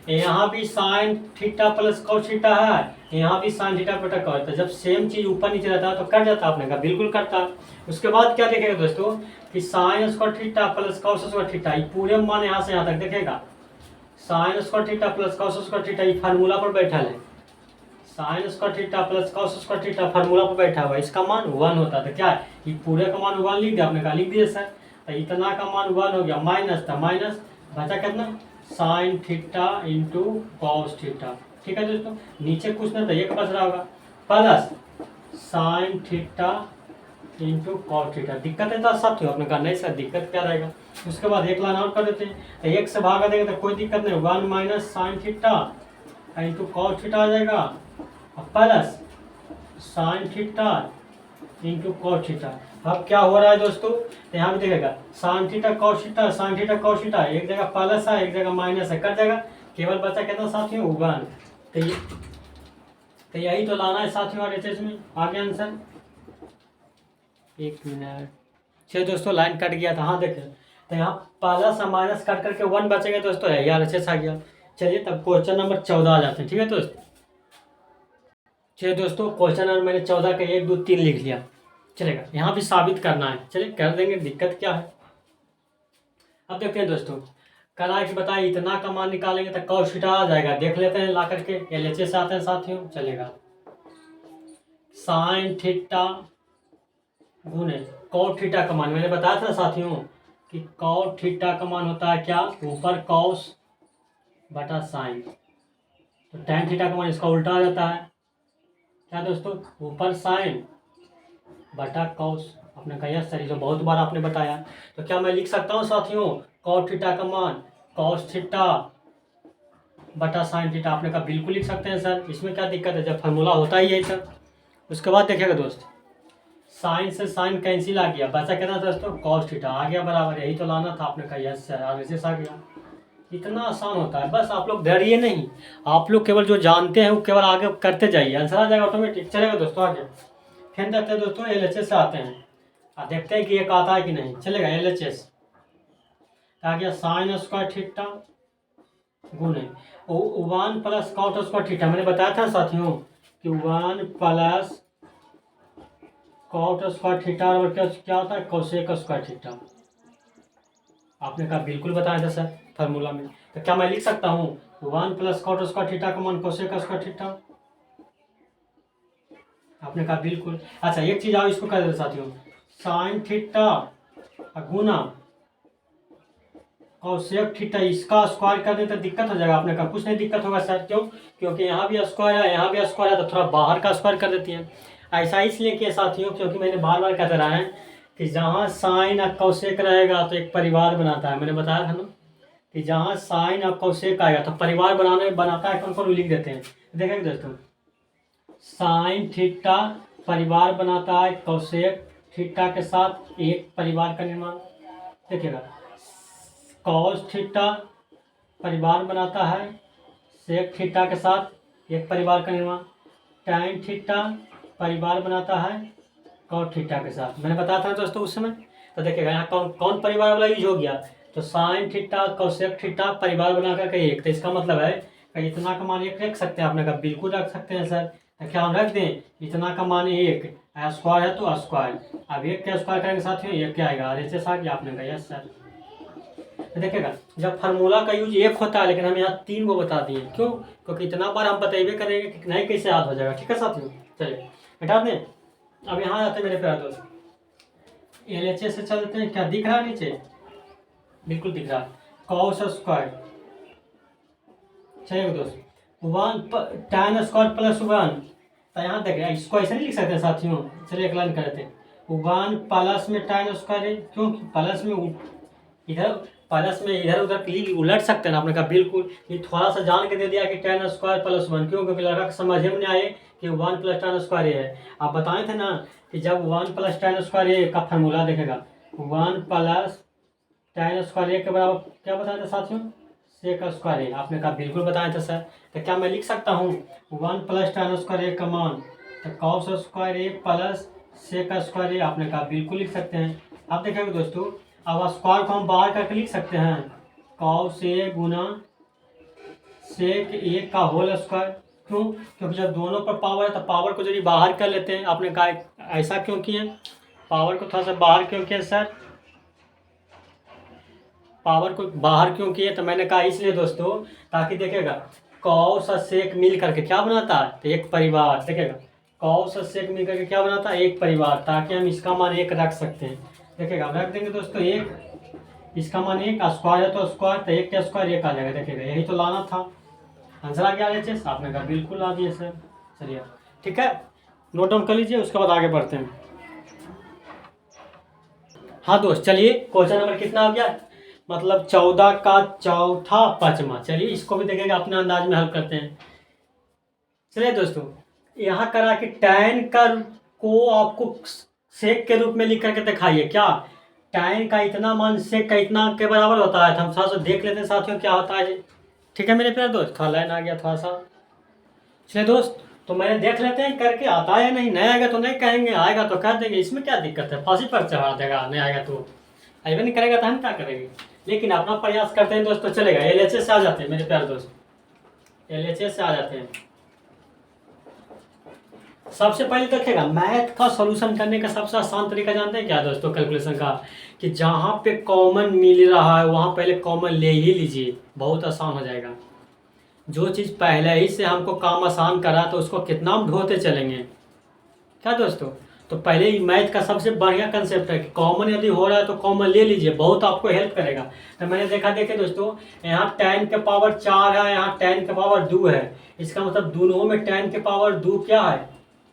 यहाँ भी sine theta plus cos theta है, यहाँ भी sine theta plus cos theta. जब सेम चीज ऊपर नीचे रहता है तो कट जाता है, आपने कहा बिल्कुल कटता है। उसके बाद क्या देखेगा दोस्तों कि sign square theta plus cos square theta, ये पूरे मान यहाँ से यहाँ तक देखेगा, sign square theta plus cos square theta, ये फार्मूला पर बैठा है, sign square theta plus cos square theta formula पर बैठा हुआ है, इसका मान 1 होता है। तो क्या है, ये पूरे का मान 1 लिख दिया, आपने कहा लिख दिया सर। तो इतना का मान 1 हो गया, माइनस था, माइनस बचा कितना, sign theta into cos theta. ठीक है दोस्तों, नीचे कुछ नहीं था, एक बच रहा होगा, plus sine theta into cos theta. दिक्कत है तो सब, आपने कहा नहीं सर दिक्कत क्या रहेगा। उसके बाद एक लाइन आउट कर देते हैं, तो एक से भागा देंगे तो कोई दिक्कत नहीं, 1 minus sine theta into cos theta आ जाएगा, plus sine theta into cos theta. अब क्या हो रहा है दोस्तों, तो यहाँ भी देखेगा sine theta cos theta, sine theta cos theta, एक जगह प्लस है एक जगह माइनस है, कट जाएगा, केवल बचा कितना साथियों 1। तो यही तो लाना है साथियों RHS में। आगे आंसर, एक मिनट। चलिए दोस्तों, लाइन कट गया था, हाँ देखे, तो यहाँ प्लस और माइनस कट करके 1 बचेगा दोस्तों, RHS आ गया। चलिए तब क्वेश्चन नंबर 14 आ जाते हैं, ठीक है दोस्तों। चलिए दोस्तों, क्वेश्चन नंबर मैंने 14 का 1 2 3 लिख लिया, चलेगा, यहाँ भी साबित करना है, चलिए कर देंगे, दिक्कत क्या है। अब देखते हैं दोस्तों, कल कि बताइए इतना का मान निकालेंगे तो कॉस थीटा आ जाएगा, देख लेते हैं ला करके, LHS से आते हैं साथियों। चलेगा, साइन थीटा गुने कॉस थीटा का मान, मैंने बताया था साथियों कि कॉस थीटा का मान होता है क्या, ऊपर कॉस बटा साइन, तो tan थीटा का मान इसका उल्टा आ जाता है, क्या दोस्तों, ऊपर साइन बटा कॉस। आपने कहा सर ये तो बहुत बार आपने बताया, तो क्या मैं लिख सकता हूँ साथियों कॉस थीटा का मान कॉस थीटा बटा साइन थीटा। आपने कहा बिल्कुल लिख सकते हैं सर, इसमें क्या दिक्कत है, जब फार्मूला होता ही है सर। उसके बाद देखिएगा दोस्त, साइन से साइन कैंसिल आ गया, बचा कितना दोस्तों, कॉस थीटा आ गया बराबर, यही तो लाना था। आपने कहा यस सर, RHS आ गया। इतना आसान होता है, बस आप लोग डरिए नहीं, आप लोग केवल जो जानते हैं वो केवल आगे करते जाइए, आंसर आ जाएगा ऑटोमेटिक। चलेगा दोस्तों आगे, फिर देखते हैं दोस्तों LHS से आते हैं, देखते हैं कि एक आता है कि नहीं। चलेगा, LHS आ गया, साइन स्क्वायर थीटा गुने 1 प्लस कॉट स्क्वायर थीटा। मैंने बताया था साथियों कि 1 प्लस कॉट स्क्वायर थीटा और क्या होता है, कोसेक स्क्वायर थीटा। आपने कहा बिल्कुल बताया था सर फार्मूला में, तो क्या मैं लिख सकता हूँ 1 प्लस कॉट स्क्वायर थीटा का मान कोसेक स्क्वायर थीटा। आपने कहा बिल्कुल। अच्छा एक चीज आओ इसको कर देते साथियों, साइन थीटा गुना कोसेक थीटा, इसका स्क्वायर कर देते दिक्कत हो जाएगा। आपने कहा कुछ नहीं दिक्कत होगा सर, क्यों, क्योंकि यहाँ भी स्क्वायर है यहाँ भी स्क्वायर है, तो थोड़ा बाहर का स्क्वायर कर देती है। ऐसा इसलिए किया साथियों क्योंकि मैंने बार बार कहते रहा है कि जहाँ साइन और कोसेक रहेगा तो एक परिवार बनाता है, मैंने बताया था ना। कि जहाँ साइन और कोसेक आएगा तो परिवार बनाता है कौन कौन, लिख देते हैं। देखेंगे दोस्तों, साइन थीटा परिवार बनाता है कोसेक थीटा के साथ एक परिवार का निर्माण। देखिएगा, कॉस थीटा परिवार बनाता है सेक थीटा के साथ एक परिवार का निर्माण। टैन थीटा परिवार बनाता है कॉट थीटा के साथ। मैंने बताया था दोस्तों उस समय। तो देखिएगा यहाँ कौन कौन परिवार वाला यूज हो गया, तो साइन थीटा कोसेक थीटा परिवार बना करके एक। तो इसका मतलब है कि इतना का मान एक रख सकते हैं, आपने कहा बिल्कुल रख सकते हैं सर। तो क्या हम रख दें, इतना का मान एक, स्क्वायर है तो स्क्वायर। अब एक का स्क्वायर करेंगे साथियों एक क्या आएगा, RHS आ गया। आपने कहा यस सर। तो देखिएगा जब फार्मूला का यूज एक होता है, लेकिन हम यहाँ 3 को बता दिए, क्यों? क्योंकि इतना बार हम बतेबे करेंगे कि नहीं कैसे याद हो जाएगा। ठीक है साथियों, चलिए हटा दें। अब यहाँ आते हैं मेरे प्यारे दोस्त, LHS से चलते हैं। क्या दिख रहा है नीचे? बिल्कुल दिख रहा है, कॉस स्क्वायर। चलिए दोस्त, 1 tan स्क्वायर प्लस 1। तो यहाँ देखिए इसको ऐसे नहीं लिख सकते साथियों। चलिए एक लाइन करते हैं, 1 प्लस में tan स्क्वायर है, क्योंकि प्लस में इधर उधर उलट सकते हैं ना। आपने कहा बिल्कुल, ये थोड़ा सा जान के दे दिया कि tan स्क्वायर प्लस 1, क्यों? क्योंकि लड़का समझ में नहीं आए कि 1 प्लस tan स्क्वायर है। आप बताए थे ना कि जब 1 प्लस tan स्क्वायर का फार्मूला देखेगा, 1 प्लस tan स्क्वायर के बराबर क्या बताया था साथियों, सेक स्क्वायर। आपने कहा बिल्कुल बताया था सर। तो क्या मैं लिख सकता हूँ 1 प्लस tan स्क्वायर का मान, तो cos square plus sec square. आपने कहा बिल्कुल लिख सकते हैं। अब देखेंगे दोस्तों, अब स्क्वायर को हम बाहर करके लिख सकते हैं, कॉस ए गुना सेक ए का होल स्क्वायर। क्यों? क्योंकि जब दोनों पर पावर है तो पावर को जब बाहर कर लेते हैं। आपने कहा ऐसा क्यों किए, पावर को थोड़ा सा बाहर क्यों किया सर, पावर को बाहर क्यों किए? तो मैंने कहा इसलिए दोस्तों, ताकि देखिएगा कॉस और सेक मिल करके क्या बनाता है, तो एक परिवार। देखिएगा कॉस और सेक मिल करके क्या बनाता है, एक परिवार, ताकि हम इसका मान एक रख सकते हैं। देखिएगा रख देंगे दोस्तों एक, इसका मान एक, स्क्वायर है तो स्क्वायर, तो एक का स्क्वायर एक आ जाएगा। देखिएगा यही तो लाना था, आंसर आ गया RHS। आपने कहा बिल्कुल आ दिए सर। चलिए ठीक है, नोट डाउन कर लीजिए, उसके बाद आगे बढ़ते हैं। हाँ दोस्त, चलिए क्वेश्चन नंबर कितना हो गया, मतलब 14 का चौथा पांचवा। चलिए इसको भी देखेंगे, अपने अंदाज में हल करते हैं। चलिए दोस्तों, यहाँ करा कि tan का को आपको सेक के रूप में लिख करके दिखाइए। क्या tan का इतना मान सेक का इतना के बराबर होता है? तो हम थोड़ा सा देख लेते हैं साथियों क्या होता है। ठीक है मेरे प्यारे दोस्त, थोड़ा लाइन आ गया थोड़ा सा। चलिए दोस्त, तो मैंने देख लेते हैं करके आता है या नहीं। नहीं आएगा तो नहीं कहेंगे, आएगा तो कह देंगे, इसमें क्या दिक्कत है, फांसी पर चढ़ा देगा। नहीं आएगा तो आएगा, नहीं करेगा तो हम क्या करेंगे, लेकिन अपना प्रयास करते हैं दोस्तों। चलेगा, LHS से आ जाते हैं मेरे प्यारे दोस्त, LHS से आ जाते हैं। सबसे पहले देखिएगा, मैथ का सॉल्यूशन करने का सबसे आसान तरीका जानते हैं क्या दोस्तों, कैलकुलेशन का, कि जहाँ पे कॉमन मिल रहा है वहाँ पहले कॉमन ले ही लीजिए, बहुत आसान हो जाएगा। जो चीज़ पहले ही से हमको काम आसान करा तो उसको कितना हम ढोते चलेंगे, क्या दोस्तों? तो पहले ही मैथ का सबसे बढ़िया कंसेप्ट है कि कॉमन यदि हो रहा है तो कॉमन ले लीजिए, बहुत आपको हेल्प करेगा। तो मैंने देखा, देखिए दोस्तों, यहाँ tan के पावर 4 है, यहाँ tan के पावर 2 है। इसका मतलब दोनों में tan के पावर 2 क्या है,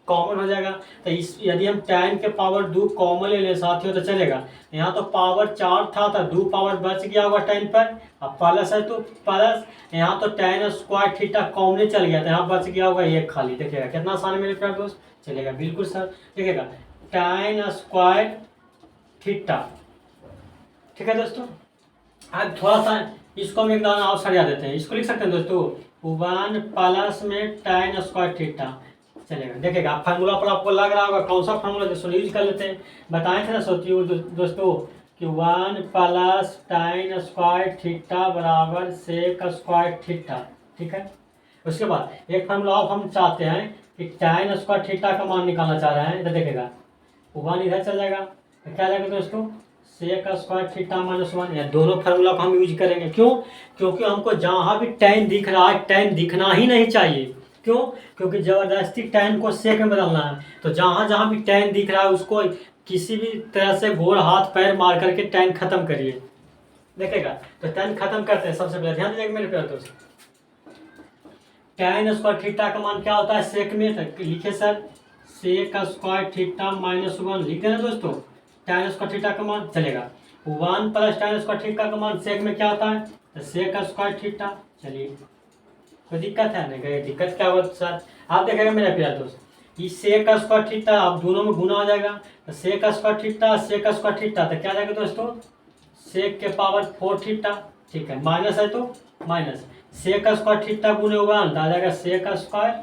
कॉमन हो जाएगा। तो इस यदि हम tan के पावर 2 कॉमन ले लें साथियों तो चलेगा। यहाँ तो पावर 4 था तो 2 पावर बच गया होगा tan पर, अब प्लस है तो प्लस, यहाँ तो tan स्क्वायर थीटा कॉमन चल गया, तो यहाँ बच गया होगा एक खाली। देखिएगा कितना आसान है मेरे प्यारे दोस्त, चलेगा बिल्कुल सर। देखिएगा tan स्क्वायर थीटा, ठीक है दोस्तों। अब थोड़ा सा इसको हम एक दाना और सरिया देते हैं, इसको लिख सकते हैं दोस्तों 1 प्लस में tan स्क्वायर थीटा। चलेगा, देखिएगा फार्मूला पर आपको लग रहा होगा कौन सा फार्मूला, दोस्तों यूज कर लेते हैं। बताए थे ना सोचिए दोस्तों कि 1 प्लस tan स्क्वायर थीटा बराबर सेक स्क्वायर थीटा। ठीक है, उसके बाद एक फार्मूला आप हम चाहते हैं कि tan स्क्वायर थीटा का मान निकालना चाह रहे हैं, तो देखिएगा 1 इधर चल जाएगा, तो क्या जाएगा दोस्तों, सेक स्क्वायर थीटा माइनस 1। या दोनों फार्मूला को हम यूज करेंगे, क्यों? क्योंकि हमको जहाँ भी tan दिख रहा है tan दिखना ही नहीं चाहिए। क्यों? क्योंकि जबरदस्ती tan को सेक में बदलना है। तो जहाँ जहाँ भी tan दिख रहा है उसको किसी भी तरह से गोल हाथ पैर मार करके tan खत्म करिए। देखेगा तो tan खत्म करते हैं। सबसे पहले ध्यान दीजिएगा मेरे प्यारे दोस्त, tan स्क्वायर थीटा का मान क्या होता है सेक में, तो लिखे sir sec square theta minus 1, लिख देना दोस्तों tan स्क्वायर थीटा का मान। चलेगा 1 प्लस tan स्क्वायर थीटा का मान सेक में क्या होता है, तो सेक स्क्वायर थीटा। चलिए, कोई दिक्कत है नहीं, कहीं दिक्कत क्या हुआ सर? आप देखेगा मेरा प्यार दोस्त, इस सेक स्क्वायर थीटा आप दोनों में गुना हो जाएगा, तो sec square theta sec square theta, तो क्या जाएगा दोस्तों? सेक के पावर 4 थीटा। ठीक है, माइनस है तो माइनस सेक स्क्वायर थीटा गुने 1 तो आ जाएगा सेक स्क्वायर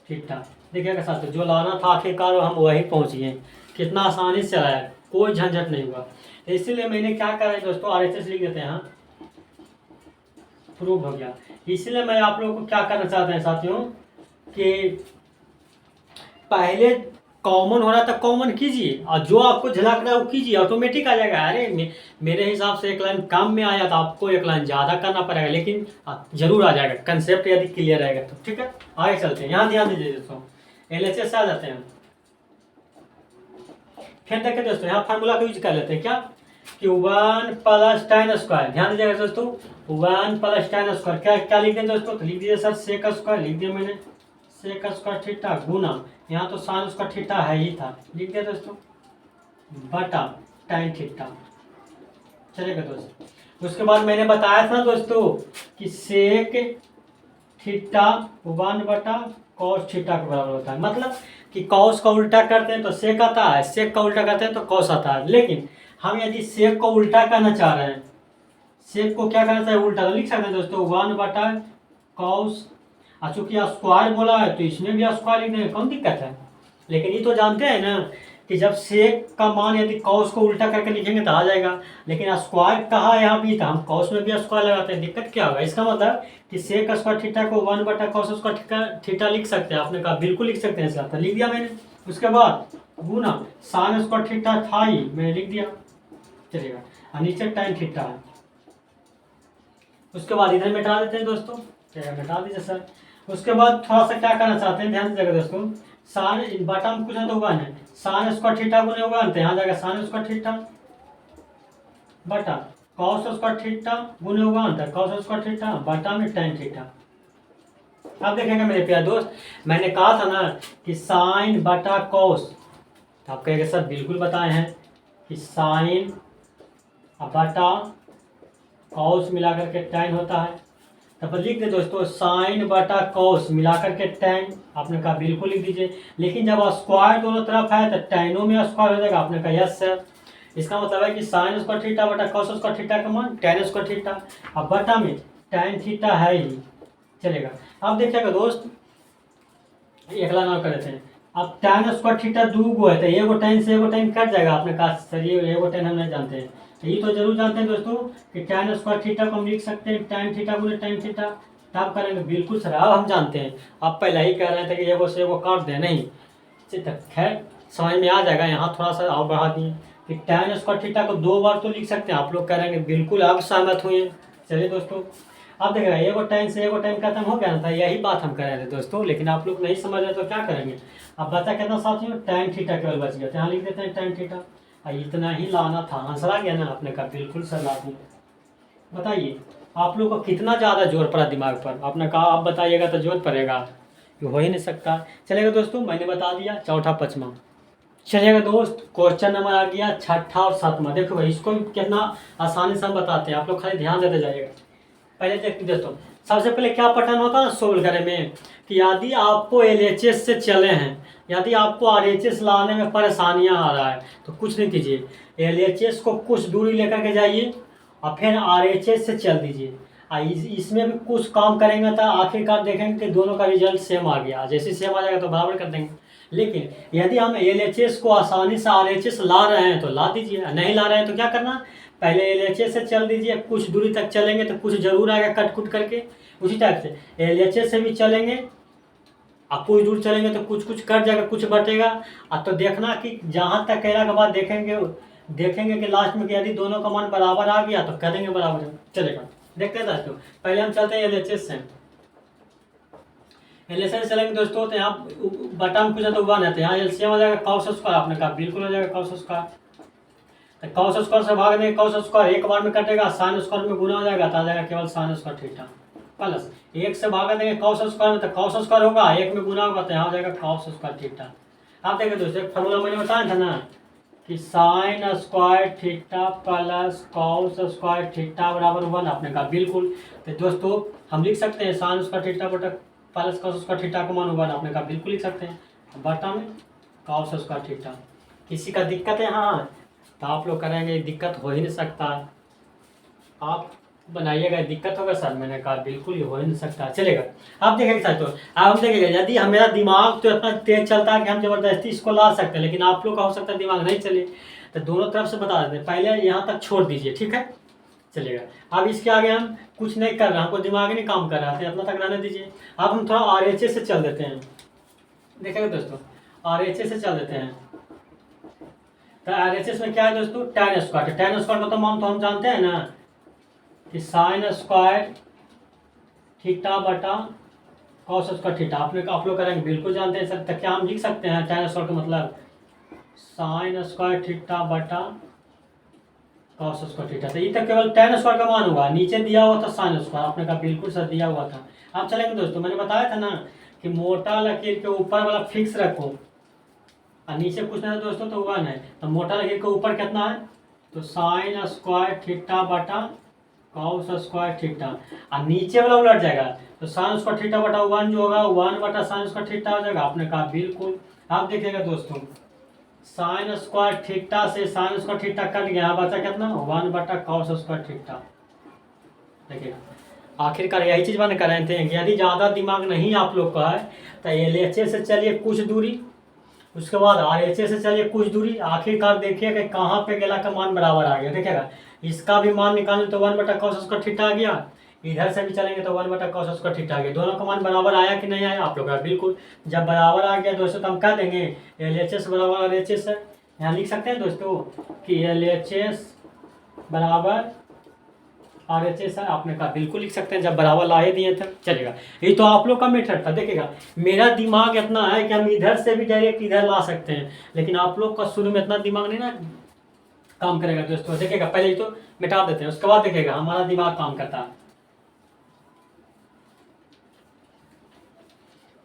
थीटा। देखिएगा साथियों, जो लाना था आखिरकार हम वही पहुंच गए। कितना आसानी से आया, कोई झंझट नहीं हुआ। इसीलिए मैंने क्या करा है दोस्तों, RHS लिख देते हैं। हाँ, प्रूव हो गया। इसलिए मैं आप लोगों को क्या करना चाहते हैं साथियों कि पहले कॉमन हो रहा था, कॉमन कीजिए, और जो आपको झलक रहा है वो कीजिए, ऑटोमेटिक आ जाएगा। अरे मेरे हिसाब से एक लाइन कम में आया तो आपको एक लाइन ज़्यादा करना पड़ेगा, लेकिन जरूर आ जाएगा, कंसेप्ट यदि क्लियर रहेगा तो। ठीक है, आगे चलते हैं। यहाँ ध्यान दीजिए दोस्तों, LHS से आ जाते हैं। फिर देखिए दोस्तों, यहाँ फार्मूला का यूज कर लेते हैं क्या कि 1 प्लस tan स्क्वायर। ध्यान दीजिएगा दोस्तों, 1 प्लस tan स्क्वायर क्या क्या लिख दें दोस्तों? तो लिख दीजिए सर सेक स्क्वायर, लिख दिया मैंने सेक स्क्वायर थीटा गुना, यहाँ तो साइन स्क्वायर थीटा है ही था, लिख दिया दोस्तों, बटा tan थीटा। चलेगा दोस्तों, उसके बाद मैंने बताया था दोस्तों कि सेक थीटा 1 बटा कॉस थीटा के बराबर होता है। मतलब कि कॉस का उल्टा करते हैं तो सेक आता है, सेक का उल्टा करते हैं तो कॉस आता है। लेकिन हम यदि सेक को उल्टा करना चाह रहे हैं, सेक को क्या करना चाहिए? उल्टा। तो लिख सकते हैं दोस्तों 1 बटा कॉस, चूंकि स्क्वायर बोला है तो इसमें भी स्क्वायर लिख देंगे, कौन दिक्कत है। लेकिन ये तो जानते हैं ना कि जब सेक का मान यदि कॉस को उल्टा करके लिखेंगे तो आ जाएगा, लेकिन स्क्वायर कहा यहाँ भी था, हम कॉस में भी स्क्वायर लगाते हैं, दिक्कत क्या होगा? इसका मतलब कि सेक स्क्वायर थीटा को 1 बटा कॉस स्क्वायर थीटा लिख सकते हैं। आपने कहा बिल्कुल लिख सकते हैं, इसका तो लिख दिया मैंने। उसके बाद गुना साइन स्क्वायर थीटा था ही, मैंने लिख दिया, चलेगा, और नीचे tan थीटा है। उसके बाद इधर मिटा देते हैं दोस्तों, मिटा दीजिए सर। उसके बाद थोड़ा सा क्या करना चाहते हैं, ध्यान दीजिएगा दोस्तों, साइन बटा में कुछ है तो 1 है, साइन स्क्वायर थीटा गुने 1 तो यहाँ जाएगा साइन स्क्वायर थीटा बटा कॉस स्क्वायर थीटा गुने 1 तो कॉस स्क्वायर थीटा बटा में tan थीटा। अब देखेंगे मेरे प्यारे दोस्त, मैंने कहा था ना कि साइन बटा कॉस, तो आप कहेंगे सर बिल्कुल बताए हैं कि साइन बटा कॉस मिलाकर के tan होता है। तब लिख दे दोस्तों साइन बटा कॉस मिलाकर के tan, आपने कहा बिल्कुल लिख दीजिए। लेकिन जब स्क्वायर दोनों तरफ है तो टैनो में स्क्वायर हो जाएगा, आपने कहा यस सर। इसका मतलब है कि साइन स्क्वायर थीटा बटा कॉस स्क्वायर थीटा का मान tan स्क्वायर थीटा, अब बटा में tan थीटा है ही, चलेगा। अब देखिएगा दोस्त, एक लाइन और कर देते हैं। अब tan स्क्वायर थीटा 2 गो है तो एगो tan से एगो tan कट जाएगा, आपने कहा सर ये एगो tan हम नहीं जानते हैं, तो ये तो जरूर जानते हैं दोस्तों कि tan स्क्वायर थीटा को हम लिख सकते हैं tan थीटा गुने tan थीटा। तब करेंगे बिल्कुल सर, अब हम जानते हैं। आप पहले ही कह रहे थे कि एगो से एगो काट दें, नहीं खैर समझ में आ जाएगा। यहाँ थोड़ा सा और बढ़ा दिए कि tan स्क्वायर थीटा को 2 बार तो लिख सकते हैं, आप लोग कह रहे हैं बिल्कुल अब सहमत हुए। चलिए दोस्तों, अब देख रहे हैं एगो tan से एगो tan खत्म हो गया ना था, यही बात हम कर रहे थे दोस्तों, लेकिन आप लोग नहीं समझ रहे तो क्या करेंगे। अब बचा कितना साथियों, tan थीटा केवल बच गया, यहाँ लिख देते हैं tan थीटा। इतना ही लाना था, आंसर आ गया ना, आपने कहा बिल्कुल सर ला दिया। बताइए आप लोग को कितना ज़्यादा जोर पड़ा दिमाग पर, आपने कहा आप बताइएगा तो जोर पड़ेगा, ये हो ही नहीं सकता। चलेगा दोस्तों, मैंने बता दिया चौथा पचमा। चलिएगा दोस्त, क्वेश्चन नंबर आ गया छठा और सातवां। देखो भाई इसको कितना आसानी से हम बताते हैं, आप लोग खाली ध्यान देते जाइएगा। पहले देखते दोस्तों, सबसे पहले क्या पैटर्न होता है ना सोल्व करने में, कि यदि आपको LHS से चले हैं, यदि आपको RHS लाने में परेशानियां आ रहा है तो कुछ नहीं कीजिए, LHS को कुछ दूरी लेकर के जाइए और फिर RHS से चल दीजिए। इसमें भी कुछ काम करेंगे तो आखिरकार देखेंगे कि दोनों का रिजल्ट सेम आ गया। जैसे सेम आ जाएगा तो बराबर कर देंगे। लेकिन यदि हम LHS को आसानी से RHS ला रहे हैं तो ला दीजिए, नहीं ला रहे हैं तो क्या करना, पहले LHS से चल दीजिए, कुछ दूरी तक चलेंगे तो कुछ जरूर आएगा कट कुट करके। उसी टाइप से LHS से भी चलेंगे और कुछ दूर चलेंगे तो कुछ कुछ कट जाएगा, कुछ बटेगा। तो देखना कि जहाँ तक कहने के बाद देखेंगे कि लास्ट में कि यदि दोनों का मान बराबर आ गया तो करेंगे बराबर चलेगा। देखते हैं दोस्तों, पहले हम चलते हैं LHS से। LHS से चलेंगे दोस्तों तो यहाँ बटा में कुछ है तो 1 है, तो यहाँ LCM हो जाएगा cos स्क्वायर, आपने कहा बिल्कुल हो जाएगा cos स्क्वायर। तो cos स्क्वायर से भाग देंगे, cos स्क्वायर एक बार में कटेगा, साइन स्क्वायर में गुना हो जाएगा तो आ जाएगा केवल साइन स्क्वायर थीटा, प्लस एक से भागा देंगे cos स्क्वायर में तो cos स्क्वायर होगा, एक में गुना होगा तो यहाँ हो जाएगा cos स्क्वायर थीटा। आप देखिए दोस्तों, एक फार्मूला मैंने बताया था ना कि sign square theta plus cos square theta बराबर 1, आपने कहा बिल्कुल। तो दोस्तों हम लिख सकते हैं साइन स्क्वायर थीटा बटा प्लस कॉस स्क्वायर थीटा का मान 1, आपने कहा बिल्कुल लिख सकते हैं। बटा में कॉस स्क्वायर थीटा। किसी का दिक्कत है? हाँ, तो आप लोग करेंगे दिक्कत हो ही नहीं सकता। आप बनाइएगा, दिक्कत होगा सर, मैंने कहा बिल्कुल ही हो ही नहीं सकता, चलेगा। आप देखेंगे सर, तो आप देखेंगे यदि मेरा दिमाग तो इतना तेज चलता है कि हम जबरदस्ती इसको ला सकते हैं, लेकिन आप लोग का हो सकता है दिमाग नहीं चले, तो दोनों तरफ से बता देते हैं। पहले यहाँ तक छोड़ दीजिए, ठीक है, चलेगा। अब इसके आगे हम कुछ नहीं कर रहे, हमको दिमाग ही नहीं काम कर रहा था, इतना तक रहने दीजिए। अब हम थोड़ा RHS से चल देते हैं, देखेंगे दोस्तों, RHS से चल देते हैं। तो RHS में क्या है दोस्तों? tan square. tan स्क्वायर का तो मान तो हम जानते हैं ना कि साइन स्क्वायर थीटा बटा कॉस स्क्वायर थीटा, आप लोग करेंगे बिल्कुल जानते हैं सर। तो क्या हम लिख सकते हैं tan स्क्वायर का मतलब साइन स्क्वायर थीटा बटा कॉस स्क्वायर थीटा। तो ये तो केवल tan स्क्वायर का मान होगा, नीचे दिया हुआ था साइन स्क्वायर, आपने कहा बिल्कुल सर दिया हुआ था। आप चलेंगे दोस्तों, मैंने बताया था ना कि मोटा लकीर के ऊपर वाला फिक्स रखो और नीचे कुछ नहीं दोस्तों तो 1 है। तो मोटा लकीर के ऊपर कितना है? तो साइन स्क्वायर थीटा बटा कॉस स्क्वायर थीटा, और नीचे वाला उलट जाएगा तो साइन स्क्वायर थीटा बटा 1 जो होगा 1 बटा साइन स्क्वायर थीटा हो जाएगा, आपने कहा बिल्कुल। आप देखिएगा दोस्तों, साइन स्क्वायर थीटा से साइन स्क्वायर थीटा कट गया, बचा कितना? 1 बटा कॉस स्क्वायर थीटा। देखिएगा आखिरकार यही चीज बन कर रहे थे। यदि ज़्यादा दिमाग नहीं आप लोग का है तो LHS से चलिए कुछ दूरी, उसके बाद RHS से चलिए कुछ दूरी, आखिरकार देखिएगा कहाँ पे गेला का मान बराबर आ गया। देखिएगा इसका भी मान निकालें तो 1 बटा कॉस स्क्वायर थीटा आ गया, इधर से भी चलेंगे तो 1 बटा कॉस स्क्वायर थीटा आ गया। दोनों का मान बराबर आया कि नहीं आया? आप लोग का बिल्कुल। जब बराबर आ गया दोस्तों तो हम कह देंगे LHS बराबर RHS है। यहाँ लिख सकते हैं दोस्तों कि LHS बराबर RHS है, आपने कहा बिल्कुल लिख सकते हैं, जब बराबर ला ही दिए थे, चलेगा। ये तो आप लोग का मेथड था। देखिएगा मेरा दिमाग इतना है कि हम इधर से भी डायरेक्ट इधर ला सकते हैं, लेकिन आप लोग का शुरू में इतना दिमाग नहीं ना काम करेगा दोस्तों। देखिएगा पहले ही तो मिटा देते हैं, उसके बाद देखिएगा हमारा दिमाग काम करता है।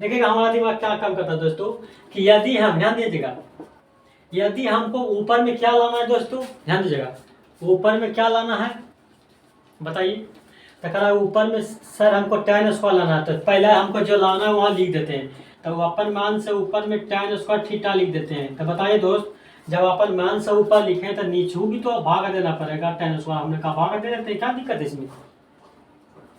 देखिएगा हमारा दिमाग क्या काम करता है दोस्तों कि यदि हम, ध्यान दीजिएगा, यदि हमको ऊपर में क्या लाना है दोस्तों, ध्यान दीजिएगा, ऊपर में क्या लाना है बताइए। तो कह रहा है ऊपर में सर हमको tan स्क्वायर लाना है, तो पहले हमको जो लाना है वहाँ लिख देते हैं। तो अपन मान से ऊपर में tan स्क्वायर थीटा लिख देते हैं। तो बताइए दोस्त, जब अपन मान से ऊपर लिखें तो नीचे भी तो भाग देना पड़ेगा tan स्क्वायर, हमने कहा भाग दे देते हैं, क्या दिक्कत है इसमें?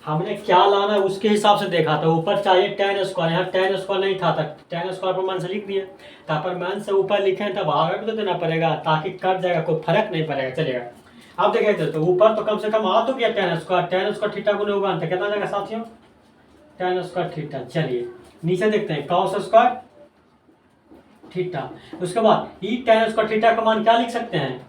हमने क्या लाना है उसके हिसाब से देखा था। ऊपर चाहिए tan स्क्वायर, यहाँ tan स्क्वायर नहीं था, tan स्क्वायर पर मान से लिख दिए। तो अपन मान से ऊपर लिखें तो भाग भी तो देना पड़ेगा, ताकि कट जाएगा, कोई फर्क नहीं पड़ेगा, चलेगा। आप देखें तो ऊपर तो कम से कम आ तो गया tan स्क्वायर थीटा को नहीं तो कितना जाएगा साथियों? tan square theta. चलिए नीचे देखते हैं cos स्क्वायर थीटा। उसके बाद ये tan स्क्वायर थीटा का मान क्या लिख सकते हैं?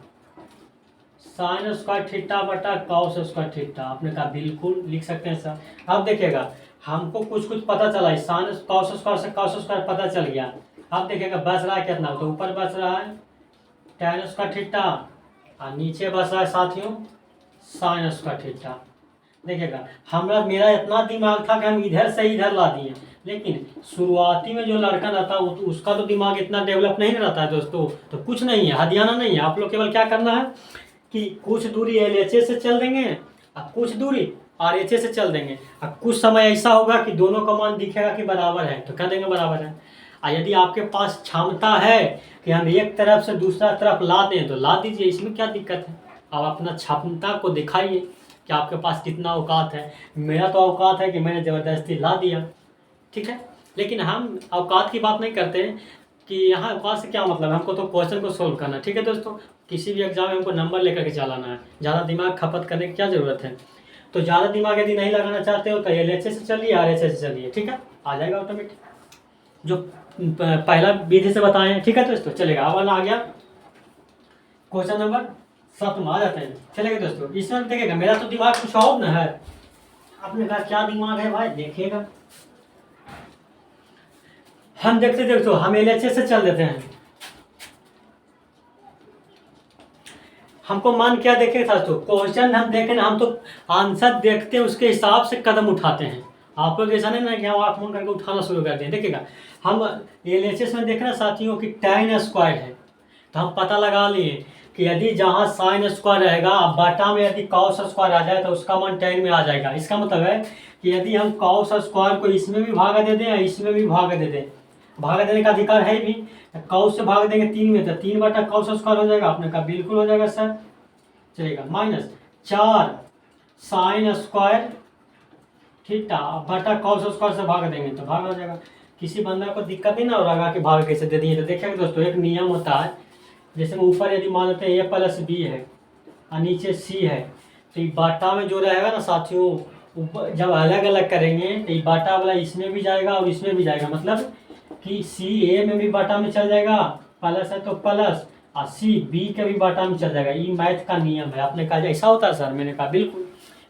साइन स्क्वायर थीटा बटा कॉस स्क्वायर थीटा, आपने कहा बिल्कुल लिख सकते हैं सर। अब देखिएगा हमको कुछ कुछ पता चला है, साइन कॉस स्क्वायर से कॉस स्क्वायर पता चल गया। अब देखिएगा बच रहा है कितना, तो ऊपर बच रहा है tan स्क्वायर थीटा और नीचे बच रहा है साथियों साइन स्क्वायर थीटा। देखिएगा मेरा इतना दिमाग था कि हम इधर से इधर ला दिए, लेकिन शुरुआती में जो लड़का रहता है तो उसका तो दिमाग इतना डेवलप नहीं रहता है दोस्तों। तो कुछ नहीं है, हदियाना नहीं है, आप लोग केवल क्या करना है कि कुछ दूरी LHS से चल देंगे और कुछ दूरी RHS से चल देंगे, और कुछ समय ऐसा होगा कि दोनों का मान दिखेगा कि बराबर है, तो कह देंगे बराबर है। और यदि आपके पास क्षमता है कि हम एक तरफ से दूसरा तरफ ला दें तो ला दीजिए, इसमें क्या दिक्कत है? आप अपना क्षमता को दिखाइए कि आपके पास कितना औकात है। मेरा तो औकात है कि मैंने ज़बरदस्ती ला दिया, ठीक है। लेकिन हम औकात की बात नहीं करते कि यहाँ औकात से क्या मतलब, हमको तो क्वेश्चन को सोल्व करना है, ठीक है दोस्तों। किसी भी एग्जाम में हमको नंबर लेकर के चलाना है, ज़्यादा दिमाग खपत करने की क्या ज़रूरत है। तो ज़्यादा दिमाग यदि नहीं लगाना चाहते हो तो LHS से चलिए, RHS से चलिए, ठीक है, आ जाएगा ऑटोमेटिक जो पहला विधि से बताएं, ठीक है दोस्तों, चलेगा। अब वाला आ गया क्वेश्चन नंबर 7 में आ जाते हैं, चलेगा दोस्तों। इसमें देखिएगा मेरा तो दिमाग कुछ और न है, आपने कहा क्या दिमाग है भाई, देखिएगा हम देखते देखो हम LHS से चल देते हैं। हमको मान क्या देखे था, तो क्वेश्चन हम देखें ना, हम तो आंसर देखते हैं उसके हिसाब से कदम उठाते हैं। आप लोग ऐसा नहीं ना कि हम आँख मूंद करके उठाना शुरू कर दें। देखिएगा हम LHS में देख रहे हैं साथियों कि tan स्क्वायर है, तो हम पता लगा लिए कि यदि जहाँ साइन स्क्वायर रहेगा, अब बटा में यदि कॉस स्क्वायर आ जाए तो उसका मान tan में आ जाएगा। इसका मतलब है कि यदि हम कॉस स्क्वायर को इसमें भी भागा दे दें या इसमें भी भागा दे दें, भागा देने का अधिकार है भी, कॉस से भाग देंगे 3 में तो 3 बटा कॉस स्क्वायर हो जाएगा। आपने कहा बिल्कुल हो जाएगा सर, चलेगा। माइनस 4 साइन स्क्वायर थीटा बटा कॉस स्क्वायर से भाग देंगे तो भाग हो जाएगा। किसी बंदा को दिक्कत ही ना हो रहा कि भाग कैसे दे दिए। तो देखिए दोस्तों, एक नियम होता है, जैसे ऊपर यदि मान लेते हैं a प्लस बी है और नीचे c है, तो ये बाटा में जो रहेगा ना साथियों, जब अलग अलग करेंगे तो ये बाटा वाला इसमें भी जाएगा और इसमें भी जाएगा। मतलब कि c a में भी बाटा में चल जाएगा, प्लस है तो प्लस, और c b के भी बाटा में चल जाएगा। ये मैथ का नियम है। आपने कहा ऐसा होता है सर, मैंने कहा बिल्कुल।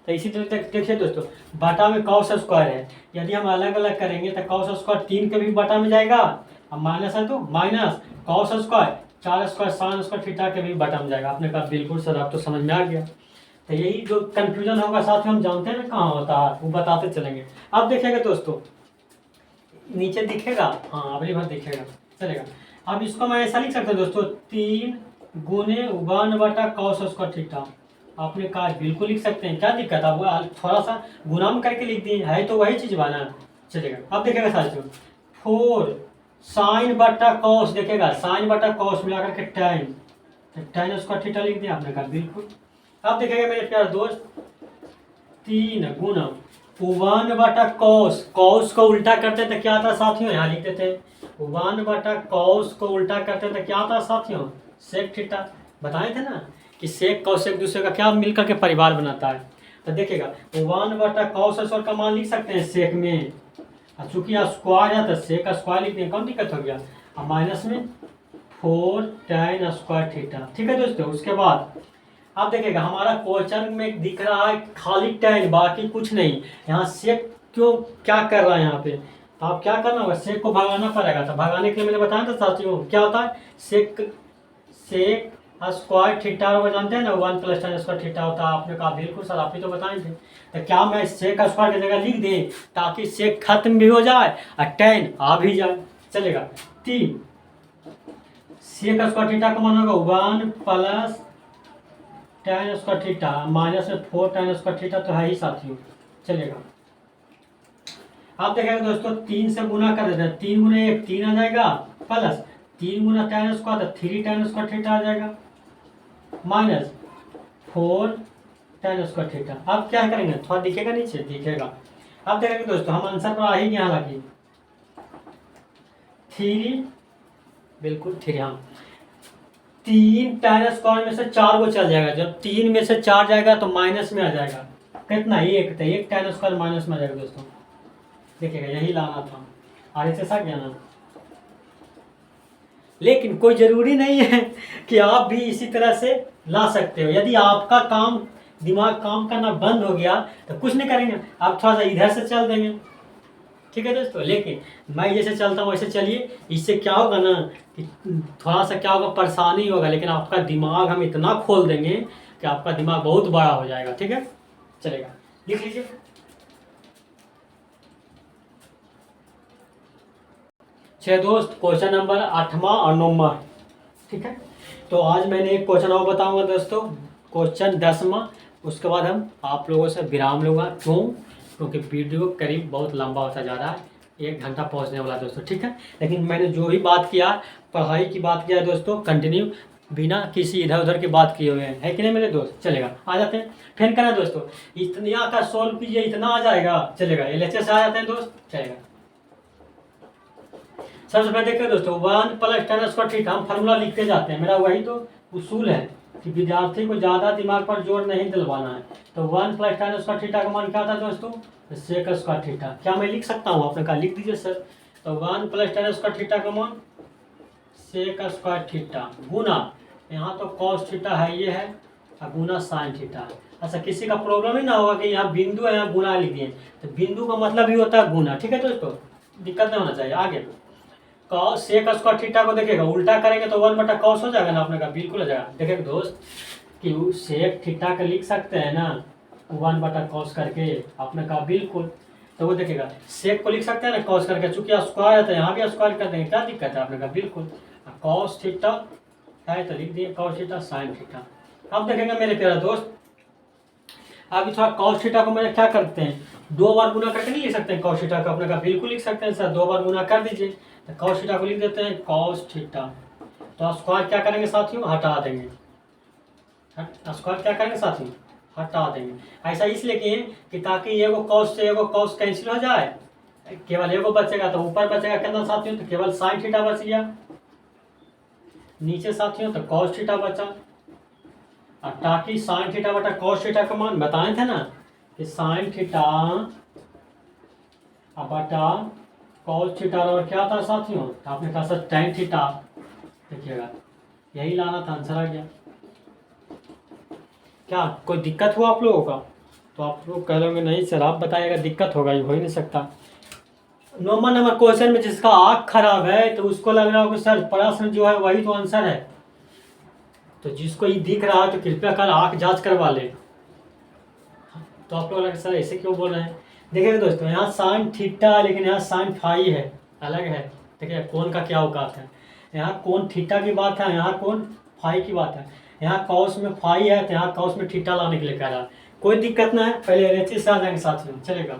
तो इसी तरह देखिए दोस्तों, बाटा में कॉस स्क्वायर है, यदि हम अलग अलग करेंगे तो कॉस स्क्वायर 3 के भी बाटा में जाएगा, और माइनस है तो minus cos square 4 square sine square theta के भी बाटा में जाएगा। आपने कहा बिल्कुल सर, आप तो समझ में आ गया। तो यही जो कंफ्यूजन होगा साथ में हम जानते हैं ना कहाँ होता है, वो बताते चलेंगे। अब देखिएगा दोस्तों, नीचे दिखेगा, हाँ अगली बार दिखेगा, चलेगा। अब इसको मैं ऐसा लिख सकता हूँ दोस्तों, 3 गुने 1 बटा कॉस स्क्वायर थीटा। आपने कहा बिल्कुल लिख सकते हैं, क्या दिक्कत है? वो थोड़ा सा गुना में करके लिख दिए, है तो वही चीज बना, चलेगा। अब देखिएगा साथियों, 4 साइन बटा कॉस, देखेगा साइन बटा कॉस मिलाकर के tan स्क्वायर थीटा लिख दिया। आपने कहा बिल्कुल। अब देखिएगा मेरे प्यारे दोस्त, 3 गुना 1 बटा कॉस, कॉस को उल्टा करते तो क्या आता साथियों, यहाँ लिख देते हैं 1 बटा कॉस को उल्टा करते तो क्या आता साथियों, सेक थीटा। बताए थे ना कि सेक कॉस एक दूसरे का क्या मिलकर के परिवार बनाता है। तो देखिएगा 1 बटा कॉस स्क्वायर का मान लिख सकते हैं सेक में, चूंकि स्क्वायर है तो सेक स्क्वायर लिखते हैं, कौन दिक्कत हो गया। अब माइनस में 4 tan स्क्वायर थीटा। ठीक है दोस्तों, उसके बाद आप देखिएगा हमारा क्वेश्चन में दिख रहा है खाली tan, बाकी कुछ नहीं। यहाँ सेक क्यों क्या कर रहा है, यहाँ पे आप क्या करना होगा, सेक को भगाना पड़ेगा। तो भगाने के लिए मैंने बताया था साथियों, क्या होता है सेक स्क्वायर थीटा जानते हैं ना, 1 प्लस tan स्क्वायर थीटा होता है। आपने कहा बिल्कुल सर, आप ही तो बताए थे। तो क्या मैं सेक स्क्वायर की जगह लिख दें ताकि सेक खत्म भी हो जाए और tan आ भी जाए, चलेगा। 3 सेक स्क्वायर थीटा का मान होगा 1 plus tan square theta, minus में 4 tan स्क्वायर थीटा तो है ही साथियों, चलेगा। आप देखेंगे दोस्तों, 3 से गुना कर देते हैं, 3 गुना 1 3 आ जाएगा, प्लस 3 गुना tan स्क्वायर तो 3 tan स्क्वायर थीटा आ जाएगा, माइनस 4 tan स्क्वायर थीटा। अब क्या करेंगे, थोड़ा दिखेगा नीचे, दिखेगा। अब देखेंगे दोस्तों, हम आंसर पर आ ही गया, हालांकि 3 बिल्कुल 3, हाँ 3 tan स्क्वायर में से 4 वो चल जाएगा, जब 3 में से 4 जाएगा तो माइनस में आ जाएगा, कितना 1, तो 1 tan स्क्वायर माइनस में आ जाएगा दोस्तों। देखिएगा यही लाना था, आगे से सा ज्ञान। लेकिन कोई जरूरी नहीं है कि आप भी इसी तरह से ला सकते हो। यदि आपका काम दिमाग काम करना बंद हो गया तो कुछ नहीं करेंगे, आप थोड़ा सा इधर से चल देंगे, ठीक है दोस्तों। लेकिन मैं जैसे चलता हूँ वैसे चलिए, इससे क्या होगा ना कि थोड़ा सा क्या होगा, परेशानी होगा, लेकिन आपका दिमाग हम इतना खोल देंगे कि आपका दिमाग बहुत बड़ा हो जाएगा, ठीक है, चलेगा। लिख लीजिए, दोस्त क्वेश्चन नंबर 8वां और 9वां, ठीक है। तो आज मैंने एक क्वेश्चन और बताऊंगा दोस्तों, क्वेश्चन 10वां। उसके बाद हम आप लोगों से विराम लूँगा, क्यों, क्योंकि वीडियो करीब बहुत लंबा होता जा रहा है, 1 घंटा पहुंचने वाला है दोस्तों, ठीक है। लेकिन मैंने जो भी बात किया, पढ़ाई की बात किया दोस्तों, कंटिन्यू, बिना किसी इधर उधर की बात किए हुए हैं, है कि नहीं मेरे दोस्त। चलेगा, आ जाते हैं, फिर करना दोस्तों, इतना का सोल्व कीजिए, इतना आ जाएगा, चलेगा। LHS आ जाते हैं दोस्त, चलेगा। सबसे पहले देखिए दोस्तों, 1 प्लस tan स्क्वायर थीटा, हम फार्मूला लिखते जाते हैं, मेरा वही तो उसूल है कि विद्यार्थी को ज़्यादा दिमाग पर जोर नहीं दिलवाना है। तो 1 प्लस tan स्क्वायर थीटा का मान क्या था दोस्तों, सेक स्क्वायर थीटा। क्या मैं लिख सकता हूँ, आपने कहा लिख दीजिए सर। तो 1 प्लस tan स्क्वायर थीटा का मान सेक स्क्वायर थीटा, गुना यहाँ तो कॉस थीटा है, ये है, और गुना साइन थीटा है। अच्छा, किसी का प्रॉब्लम ही ना होगा कि यहाँ बिंदु है, यहाँ गुना लिख दिए, तो बिंदु का मतलब ही होता है गुना, ठीक है दोस्तों, दिक्कत नहीं होना चाहिए। आगे कॉस सेक स्क्वायर थीटा को देखेगा उल्टा करेंगे तो 1 बटा कॉस हो जाएगा ना, आपने कहा बिल्कुल हो जाएगा। देखिए दोस्त कि सेक थीटा का लिख सकते हैं ना 1 बटा कॉस करके, आपने कहा बिल्कुल। तो वो देखेगा सेक को लिख सकते हैं ना कॉस करके, चूंकि स्क्वायर है तो यहाँ भी स्क्वायर कर देंगे, क्या दिक्कत है, आपने कहा बिल्कुल। कॉस थीटा है तो लिख दिए cos थीटा sin थीटा। अब देखेंगे मेरे प्यारे दोस्त, अभी थोड़ा cos थीटा को मैंने क्या करते हैं, 2 बार गुना करके नहीं लिख सकते हैं cos थीटा को, अपने का बिल्कुल लिख सकते हैं सर, 2 बार गुना कर दीजिए तो cos थीटा को लिख देते हैं cos थीटा। तो स्क्वायर क्या करेंगे साथियों, हटा देंगे, स्क्वायर क्या करेंगे साथियों, हटा देंगे। ऐसा इसलिए किए कि ताकि ये वो cos से ये वो cos कैंसिल हो जाए, केवल एगो बचेगा, तो ऊपर बचेगा कितना साथियों, तो केवल sin थीटा बच गया, नीचे साथियों तो cos थीटा बचा। और ताकि sin थीटा बटा cos थीटा का मान बताए थे ना कि sin थीटा बटा cos थीटा और क्या था साथियों, तो आपने कहा सर tan थीटा, देखिएगा यही लाना था, आंसर आ गया। क्या कोई दिक्कत हुआ आप लोगों का, तो आप लोग कह लोगे नहीं सर आप बताइएगा, दिक्कत होगा, ये हो ही नहीं सकता। नॉर्मल नंबर क्वेश्चन में जिसका आँख खराब है तो उसको लग रहा होगा सर प्रश्न जो है वही तो आंसर है, तो जिसको ये दिख रहा है तो कृपया कर आँख जांच करवा ले। तो आप लोग लगे सर ऐसे क्यों बोल रहे हैं, देखिए दोस्तों यहाँ साइन थीटा है लेकिन यहाँ साइन फाई है, अलग है। देखिए कौन का क्या औकात है, यहाँ कौन थीटा की बात है, यहाँ कौन फाई की बात है। यहाँ कॉस में फाई है तो यहाँ कॉस में थीटा लाने के लिए कह रहा है, कोई दिक्कत ना है, पहले एलएचएस से आ जाएंगे साथियों, चलेगा।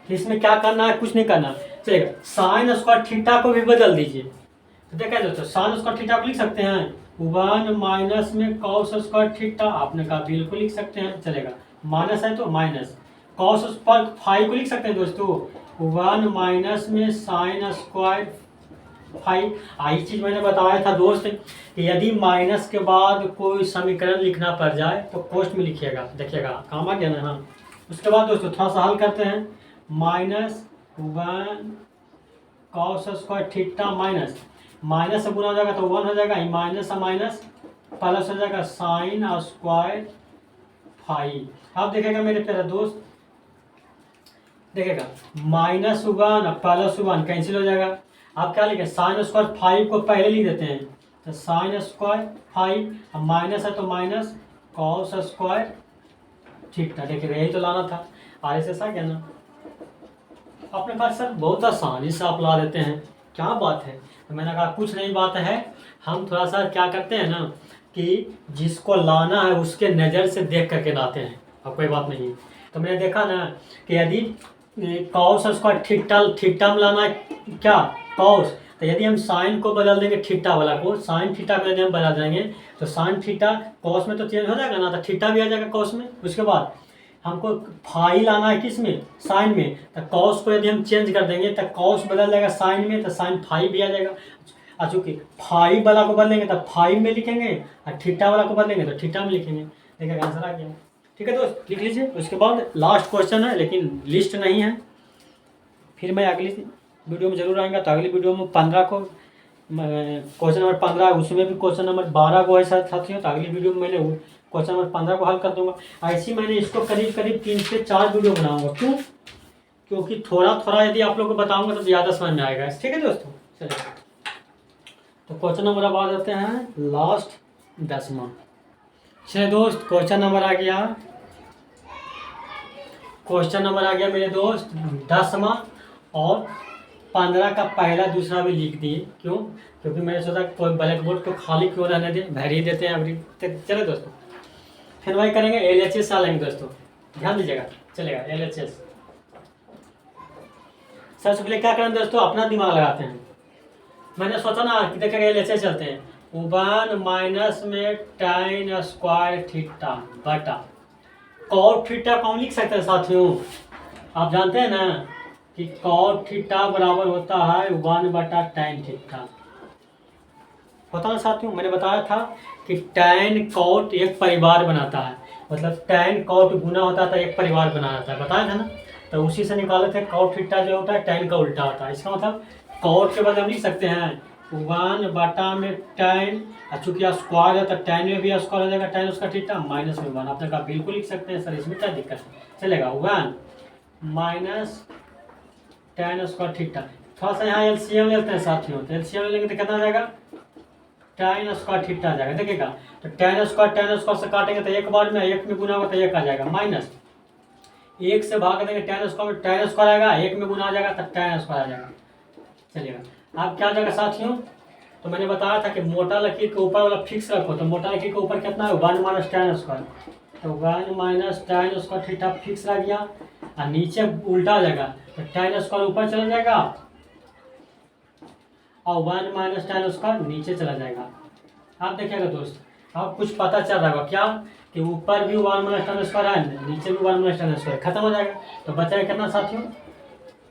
इसमें क्या करना है, कुछ नहीं करना, चलेगा। साइन स्क्वायर थीटा को भी बदल दीजिए, तो देखा दोस्तों साइन स्क्वायर थीटा को लिख सकते हैं 1 माइनस में कॉस स्क्वायर थीटा, आपने कहा बिल्कुल लिख सकते हैं, चलेगा। माइनस है तो माइनस, कॉस स्क्वायर फाई को लिख सकते हैं दोस्तों 1 माइनस में साइन स्क्वायर फाई। आई चीज मैंने बताया था दोस्त कि यदि माइनस के बाद कोई समीकरण लिखना पड़ जाए तो पोस्ट में लिखिएगा, देखिएगा काम आ गया ना। हाँ उसके बाद दोस्तों थोड़ा सा हल करते हैं, -1 cos square theta minus, minus से गुना हो जाएगा तो 1 हो जाएगा, माइनस से माइनस प्लस हो जाएगा साइन स्क्वायर फाई। अब देखेगा मेरे प्यारे दोस्त, देखेगा -1 प्लस 1 कैंसिल हो जाएगा। आप क्या लिखें, साइन स्क्वायर फाइव को पहले लिख देते हैं, तो साइन स्क्वायर फाइव, अब माइनस है तो माइनस कॉस स्क्वायर थीटा, देखिएगा यही तो लाना था, आर एस एस आ गया ना। आपने कहा सर बहुत आसानी से आप ला देते हैं, क्या बात है, तो मैंने कहा कुछ नहीं बात है, हम थोड़ा सा क्या करते हैं ना कि जिसको लाना है उसके नज़र से देख करके लाते हैं, अब कोई बात नहीं। तो मैंने देखा ना कि यदि कॉस स्क्वायर थीटा में लाना है क्या कॉस, तो यदि हम साइन को बदल देंगे थीटा वाला को, साइन थीटा को यदि हम बदल देंगे तो साइन थीटा कॉस में तो चेंज हो जाएगा ना, तो थीटा भी आ जाएगा कॉस में। उसके बाद हमको फाई लाना है किस में, साइन में, तो कॉस को यदि हम चेंज कर देंगे तो कॉस बदल जाएगा साइन में, तो साइन फाई भी आ जाएगा। और चूँकि फाई वाला को बदलेंगे तो फाइव में लिखेंगे और थीटा वाला को बदलेंगे तो थीटा में लिखेंगे, देखिए आंसर आ गया। ठीक है दोस्त लिख लीजिए। उसके बाद लास्ट क्वेश्चन है लेकिन लिस्ट नहीं है, फिर मैं अगली वीडियो में जरूर आएगा, तो अगली वीडियो में 15 को क्वेश्चन नंबर 15 है, उसमें भी क्वेश्चन नंबर 12 को है साथियों, तो अगली वीडियो में मैंने क्वेश्चन नंबर 15 को हल कर दूंगा। ऐसी मैंने इसको करीब करीब 3 से 4 वीडियो बनाऊंगा, क्यों, क्योंकि थोड़ा थोड़ा यदि आप लोग को बताऊंगा तो ज़्यादा समझ में आएगा। ठीक है दोस्तों, चलिए तो क्वेश्चन नंबर अब आ जाते हैं लास्ट 10वां। चलिए दोस्त क्वेश्चन नंबर आ गया, क्वेश्चन नंबर आ गया मेरे दोस्त 10वां, और 15 का पहला दूसरा भी लिख दिए, क्यों, क्योंकि मैंने सोचा कोई ब्लैक बोर्ड को खाली क्यों रहने दे, भर ही देते हैं अभी। चलो दोस्तों फिर वही करेंगे, एलएचएस आ लेंगे दोस्तों, ध्यान दीजिएगा, चलेगा एलएचएस। सबसे पहले क्या करें दोस्तों, अपना दिमाग लगाते हैं। मैंने सोचा ना कि देखेंगे एलएचएस चलते हैं, 1 माइनस में tan स्क्वायर थीटा बटा कॉट थीटा कौन लिख सकते हैं साथियों, आप जानते हैं ना कि कॉट थीटा बराबर होता है 1 बटा tan थीटा, होता है साथियों। मैंने बताया था कि tan कॉट एक परिवार बनाता है, मतलब tan कॉट गुना होता था एक परिवार बनाता है, बताया था ना, तो उसी से निकाले थे। कॉट थीटा जो होता है tan का उल्टा होता है, इसका मतलब कॉट के बदले हम लिख सकते हैं 1 बटा में tan, चूंकि स्क्वायर है तो tan में भी स्क्वायर हो जाएगा, tan उसका थीटा माइनस में 1, आपने कहा बिल्कुल लिख सकते हैं सर, इसमें क्या दिक्कत है, चलेगा 1 माइनस tan स्क्वायर थीटा। थोड़ा सा यहाँ एलसीएम लेते हैं साथियों, तो एलसीएम लेंगे तो कितना आ जाएगा, tan स्क्वायर थीटा आ जाएगा, देखिएगा तो tan स्क्वायर से काटेंगे तो एक बार में, एक में गुना होगा तो एक आ जाएगा, माइनस 1 से भाग देंगे tan स्क्वायर आएगा, 1 में गुना आ जाएगा तो tan स्क्वायर आ जाएगा। चलिएगा अब क्या आ जाएगा साथियों, तो मैंने बताया था कि मोटा लकीर के ऊपर वाला फिक्स रखो, तो मोटा लकीर के ऊपर कितना है 1 माइनस tan स्क्वायर, तो 1 minus tan square theta fix रह गया, और नीचे उल्टा हो जाएगा तो tan स्क्वायर ऊपर चला जाएगा और 1 माइनस tan स्क्वायर नीचे चला जाएगा। आप देखिएगा दोस्त, अब कुछ पता चल रहा होगा क्या कि ऊपर भी 1 माइनस tan स्क्वायर है, नीचे भी 1 माइनस tan स्क्वायर, खत्म हो जाएगा। तो बचा कितना साथियों,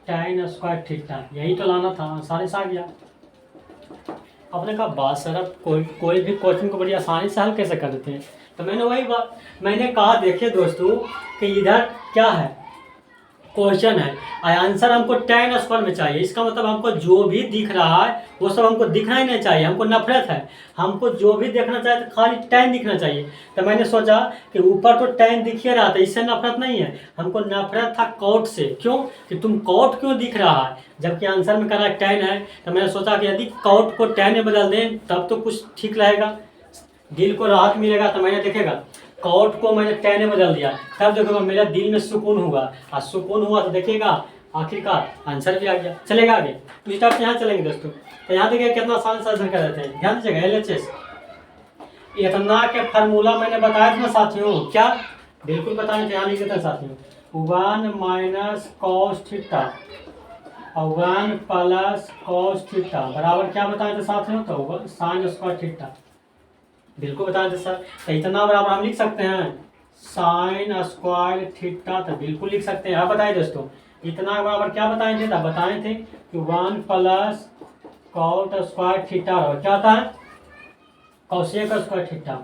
tan स्क्वायर थीटा, यही तो लाना था, आसानी से आ गया। आपने कहा बात सर अब कोई भी क्वेश्चन को बड़ी आसानी से हल कैसे कर देते हैं, तो मैंने वही बात मैंने कहा, देखिए दोस्तों कि इधर क्या है, क्वेश्चन है, आंसर हमको tan स्क्वायर में चाहिए। इसका मतलब हमको जो भी दिख रहा है वो सब हमको दिखना ही नहीं चाहिए, हमको नफरत है, हमको जो भी देखना चाहिए तो खाली tan दिखना चाहिए। तो मैंने सोचा कि ऊपर तो tan दिख ही रहा था, इससे नफरत नहीं है, हमको नफरत था कॉट से। क्यों कि तुम कॉट क्यों दिख रहा है जबकि आंसर में करा tan है। तो मैंने सोचा कि यदि कॉट को tan में बदल दें तब तो कुछ ठीक रहेगा, दिल को राहत मिलेगा। तो मैंने देखेगा कॉट को मैंने tan में बदल दिया, तब देखोगा मेरा दिल में सुकून हुआ, और सुकून हुआ तो देखिएगा आखिरकार आंसर भी आ गया। चलेगा आगे, तो इस टाइप से यहाँ चलेंगे दोस्तों। तो यहाँ देखिए कितना आसान से आंसर कर देते हैं, ध्यान दीजिएगा। LHS इतना के फार्मूला मैंने बताया था ना साथियों, क्या बिल्कुल बताने थे, यहाँ लिख देते हैं साथियों, 1 माइनस कॉस थीटा और 1 प्लस कॉस थीटा बराबर क्या बताए थे साथियों, तो साइन स्क्वायर थीटा, बिल्कुल बताए थे सर। तो इतना बराबर हम लिख सकते हैं साइन स्क्वायर थीटा, तो बिल्कुल लिख सकते हैं। आप बताइए दोस्तों, इतना बराबर क्या बताए थे, बताए थे कि 1 प्लस कॉट स्क्वायर थीटा, और क्या था कॉसेक स्क्वायर थीटा,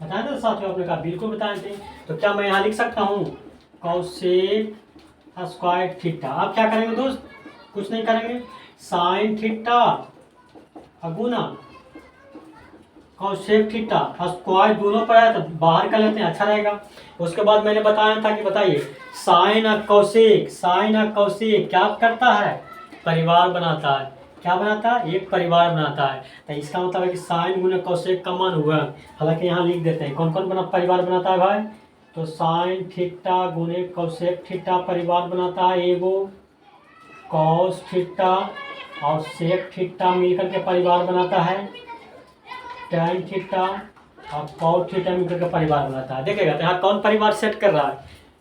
बताए थे साथियों, आपने कहा बिल्कुल बताए थे। तो क्या मैं यहाँ लिख सकता हूँ कॉसेक स्क्वायर थीटा। आप क्या करेंगे दोस्त, कुछ नहीं करेंगे, साइन थीटा गुना कॉसेक थीटा, स्क्वायर दोनों पर आया तो बाहर कर लेते हैं, अच्छा रहेगा। उसके बाद मैंने बताया था कि बताइए साइन और कॉसेक क्या करता है, परिवार बनाता है, क्या बनाता है, एक परिवार बनाता है। तो इसका मतलब है कि साइन गुना कॉसेक का मान हुआ, हालांकि यहाँ लिख देते हैं कौन कौन परिवार बनाता है भाई, तो साइन थीटा गुने कॉसेक थीटा परिवार बनाता है, एगो कॉस थीटा और सेक थीटा मिलकर के परिवार बनाता है tan थीटा और cos थीटा मिलकर के परिवार बनाता है। देखिएगा तो यहाँ कौन परिवार सेट कर रहा है,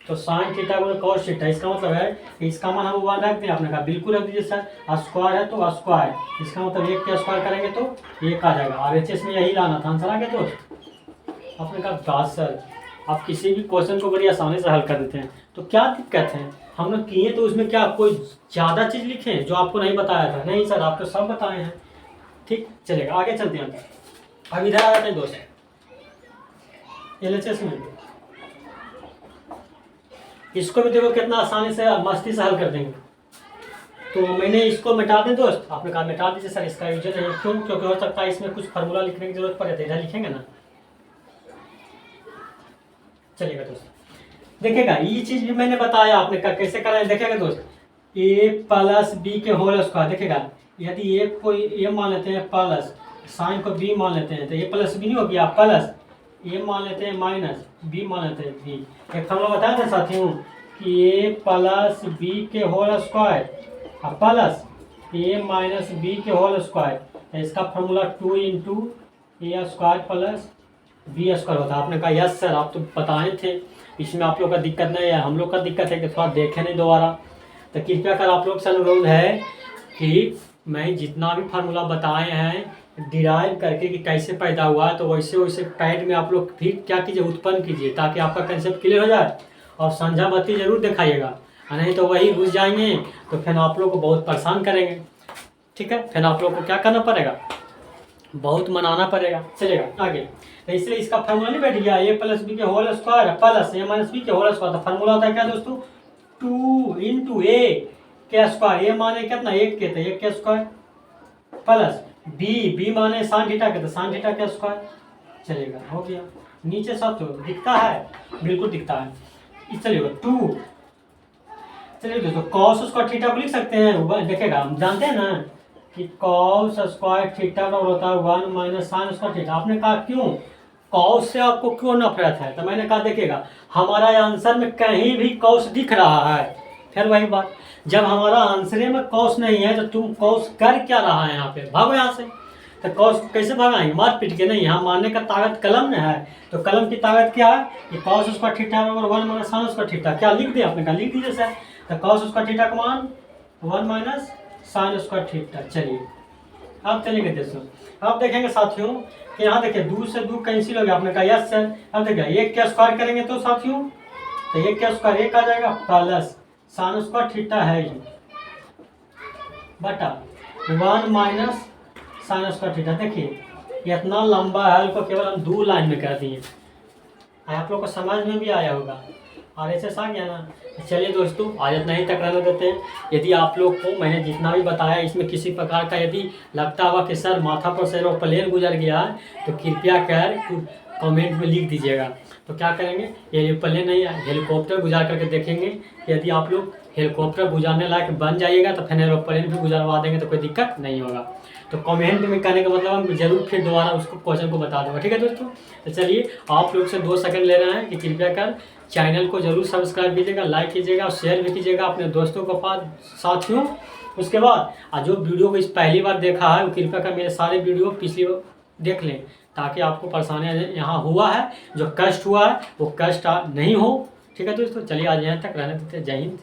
तो साइन थीटा गुना cos थीटा, इसका मतलब है कि इसका मान हम 1 रख दें, आपने कहा बिल्कुल रख दीजिए सर, स्क्वायर है तो स्क्वायर, इसका मतलब 1 के स्क्वायर करेंगे तो 1 आ जाएगा। RHS में यही लाना था, आंसर आ गया दोस्त। आपने कहा बात सर आप किसी भी क्वेश्चन को बड़ी आसानी से हल कर देते हैं, तो क्या दिक्कत है, हम लोग किए तो उसमें क्या कोई ज़्यादा चीज़ लिखे जो आपको नहीं बताया था, नहीं सर आप तो सब बताए हैं। ठीक चलेगा, आगे चलते हैं। अब इधर आ जाते हैं दोस्त, LHS में इसको भी देखो कितना आसानी से मस्ती से हल कर देंगे। तो मैंने इसको मिटा दें दोस्त, आपने कहा मिटा दीजिए सर, इसका यूज नहीं, क्यों, क्योंकि हो सकता है इसमें कुछ फार्मूला लिखने की जरूरत पड़े, तो इधर लिखेंगे ना। चलिएगा दोस्त, देखिएगा ये चीज भी मैंने बताया, आपने कहा कैसे करना है, देखिएगा दोस्त, a प्लस बी के होल स्क्वायर, देखिएगा यदि a को a मान लेते हैं प्लस, साइन को b मान लेते हैं, तो a प्लस बी नहीं हो गया, प्लस a मान लेते हैं माइनस b मान लेते हैं b। एक फॉर्मूला बताया था साथियों कि a प्लस बी के whole square plus a minus B के होल स्क्वायर, तो इसका formula 2 into A square plus B square होता है। आपने कहा यस सर आप तो बताए थे, इसमें आप लोग का दिक्कत नहीं है, हम लोग का दिक्कत है कि थोड़ा देखें नहीं दोबारा। तो कृपया कर आप लोग से अनुरोध है कि मैं जितना भी फार्मूला बताए हैं डिराइव करके कि कैसे पैदा हुआ, तो वैसे वैसे पैड में आप लोग भी क्या कीजिए, उत्पन्न कीजिए, ताकि आपका कंसेप्ट क्लियर हो जाए। और संझा बत्ती जरूर दिखाइएगा, नहीं तो वही घुस जाएंगे तो फिर आप लोग को बहुत परेशान करेंगे। ठीक है, फिर आप लोग को क्या करना पड़ेगा, बहुत मनाना पड़ेगा। चलेगा आगे, तो इसलिए इसका फार्मूला नहीं बैठ गया, a प्लस बी के whole square plus a minus B के होल स्क्वायर। तो फार्मूला होता है क्या दोस्तों, 2 इंटू ए के स्क्वायर, a माने कितना 1 के, तो 1 के स्क्वायर प्लस b माने साइन थीटा के, तो साइन थीटा के स्क्वायर। चलेगा, हो गया। नीचे सब तो दिखता है, बिल्कुल दिखता है। चलिएगा 2, चलिए दोस्तों कॉस स्क्वायर थीटा को लिख सकते हैं, देखेगा हम जानते हैं ना कि कॉस स्क्वायर थीटा का होता है 1 माइनस साइन स्क्वायर थीटा। आपने कहा क्यों, कॉस से आपको क्यों नफरत है, तो मैंने कहा देखिएगा हमारा आंसर में कहीं भी कॉस दिख रहा है फिर वही बात, जब हमारा आंसर में कॉस नहीं है तो तुम कॉस कर क्या रहा है यहाँ पे, भागो यहाँ से। तो कॉस कैसे भगाएंगे, मार पीट के नहीं, यहाँ मारने का ताकत कलम में है। तो कलम की ताकत क्या है कि कॉस उसका थीटा बराबर 1 माइनस साइन उसका थीटा, क्या लिख दिया आपने, कहा लिख दीजिए सर। तो कॉस उसका थीटा का मान 1 माइनस साइन उसका थीटा। चलिए अब चलेंगे दोस्तों, अब देखेंगे साथियों कि यहाँ देखिए 2 से 2 कैंसिल हो गया, आपने कहा यस सर। अब देखिए 1 का स्क्वायर करेंगे तो साथियों, तो 1 का स्क्वायर 1 आ जाएगा प्लस साइन स्क्वायर थीटा है ये बटा 1 माइनस साइन स्क्वायर थीटा। देखिए इतना लंबा है, उसको केवल हम 2 लाइन में कर दिए, आप लोग को समझ में भी आया होगा, और ऐसे आ गया ना। चलिए दोस्तों आज इतना ही तक रहने देते हैं। यदि आप लोग को मैंने जितना भी बताया इसमें किसी प्रकार का यदि लगता हुआ कि सर माथा पर से एरोप्लेन गुजर गया है तो कृपया कर कमेंट में लिख दीजिएगा। तो क्या करेंगे, एरोप्लेन नहीं हेलीकॉप्टर गुजार करके देखेंगे। यदि आप लोग हेलीकॉप्टर गुजारने लायक बन जाइएगा तो फिर एरोप्लेन भी गुजरवा देंगे, तो कोई दिक्कत नहीं होगा। तो कमेंट में कहने का मतलब हम जरूर फिर दोबारा उसको क्वेश्चन को बता दूंगा, ठीक है दोस्तों। तो चलिए आप लोग से 2 सेकंड ले रहे हैं कि कृपया कर चैनल को जरूर सब्सक्राइब कीजिएगा, लाइक कीजिएगा और शेयर भी कीजिएगा अपने दोस्तों के पास साथियों। उसके बाद जो वीडियो को इस पहली बार देखा है वो कृपया कर मेरे सारे वीडियो पिछली देख लें, ताकि आपको परेशानी यहाँ हुआ है जो कष्ट हुआ है वो कष्ट नहीं हो, ठीक है दोस्तों। चलिए आज यहाँ तक रहने देते हैं। जय हिंद।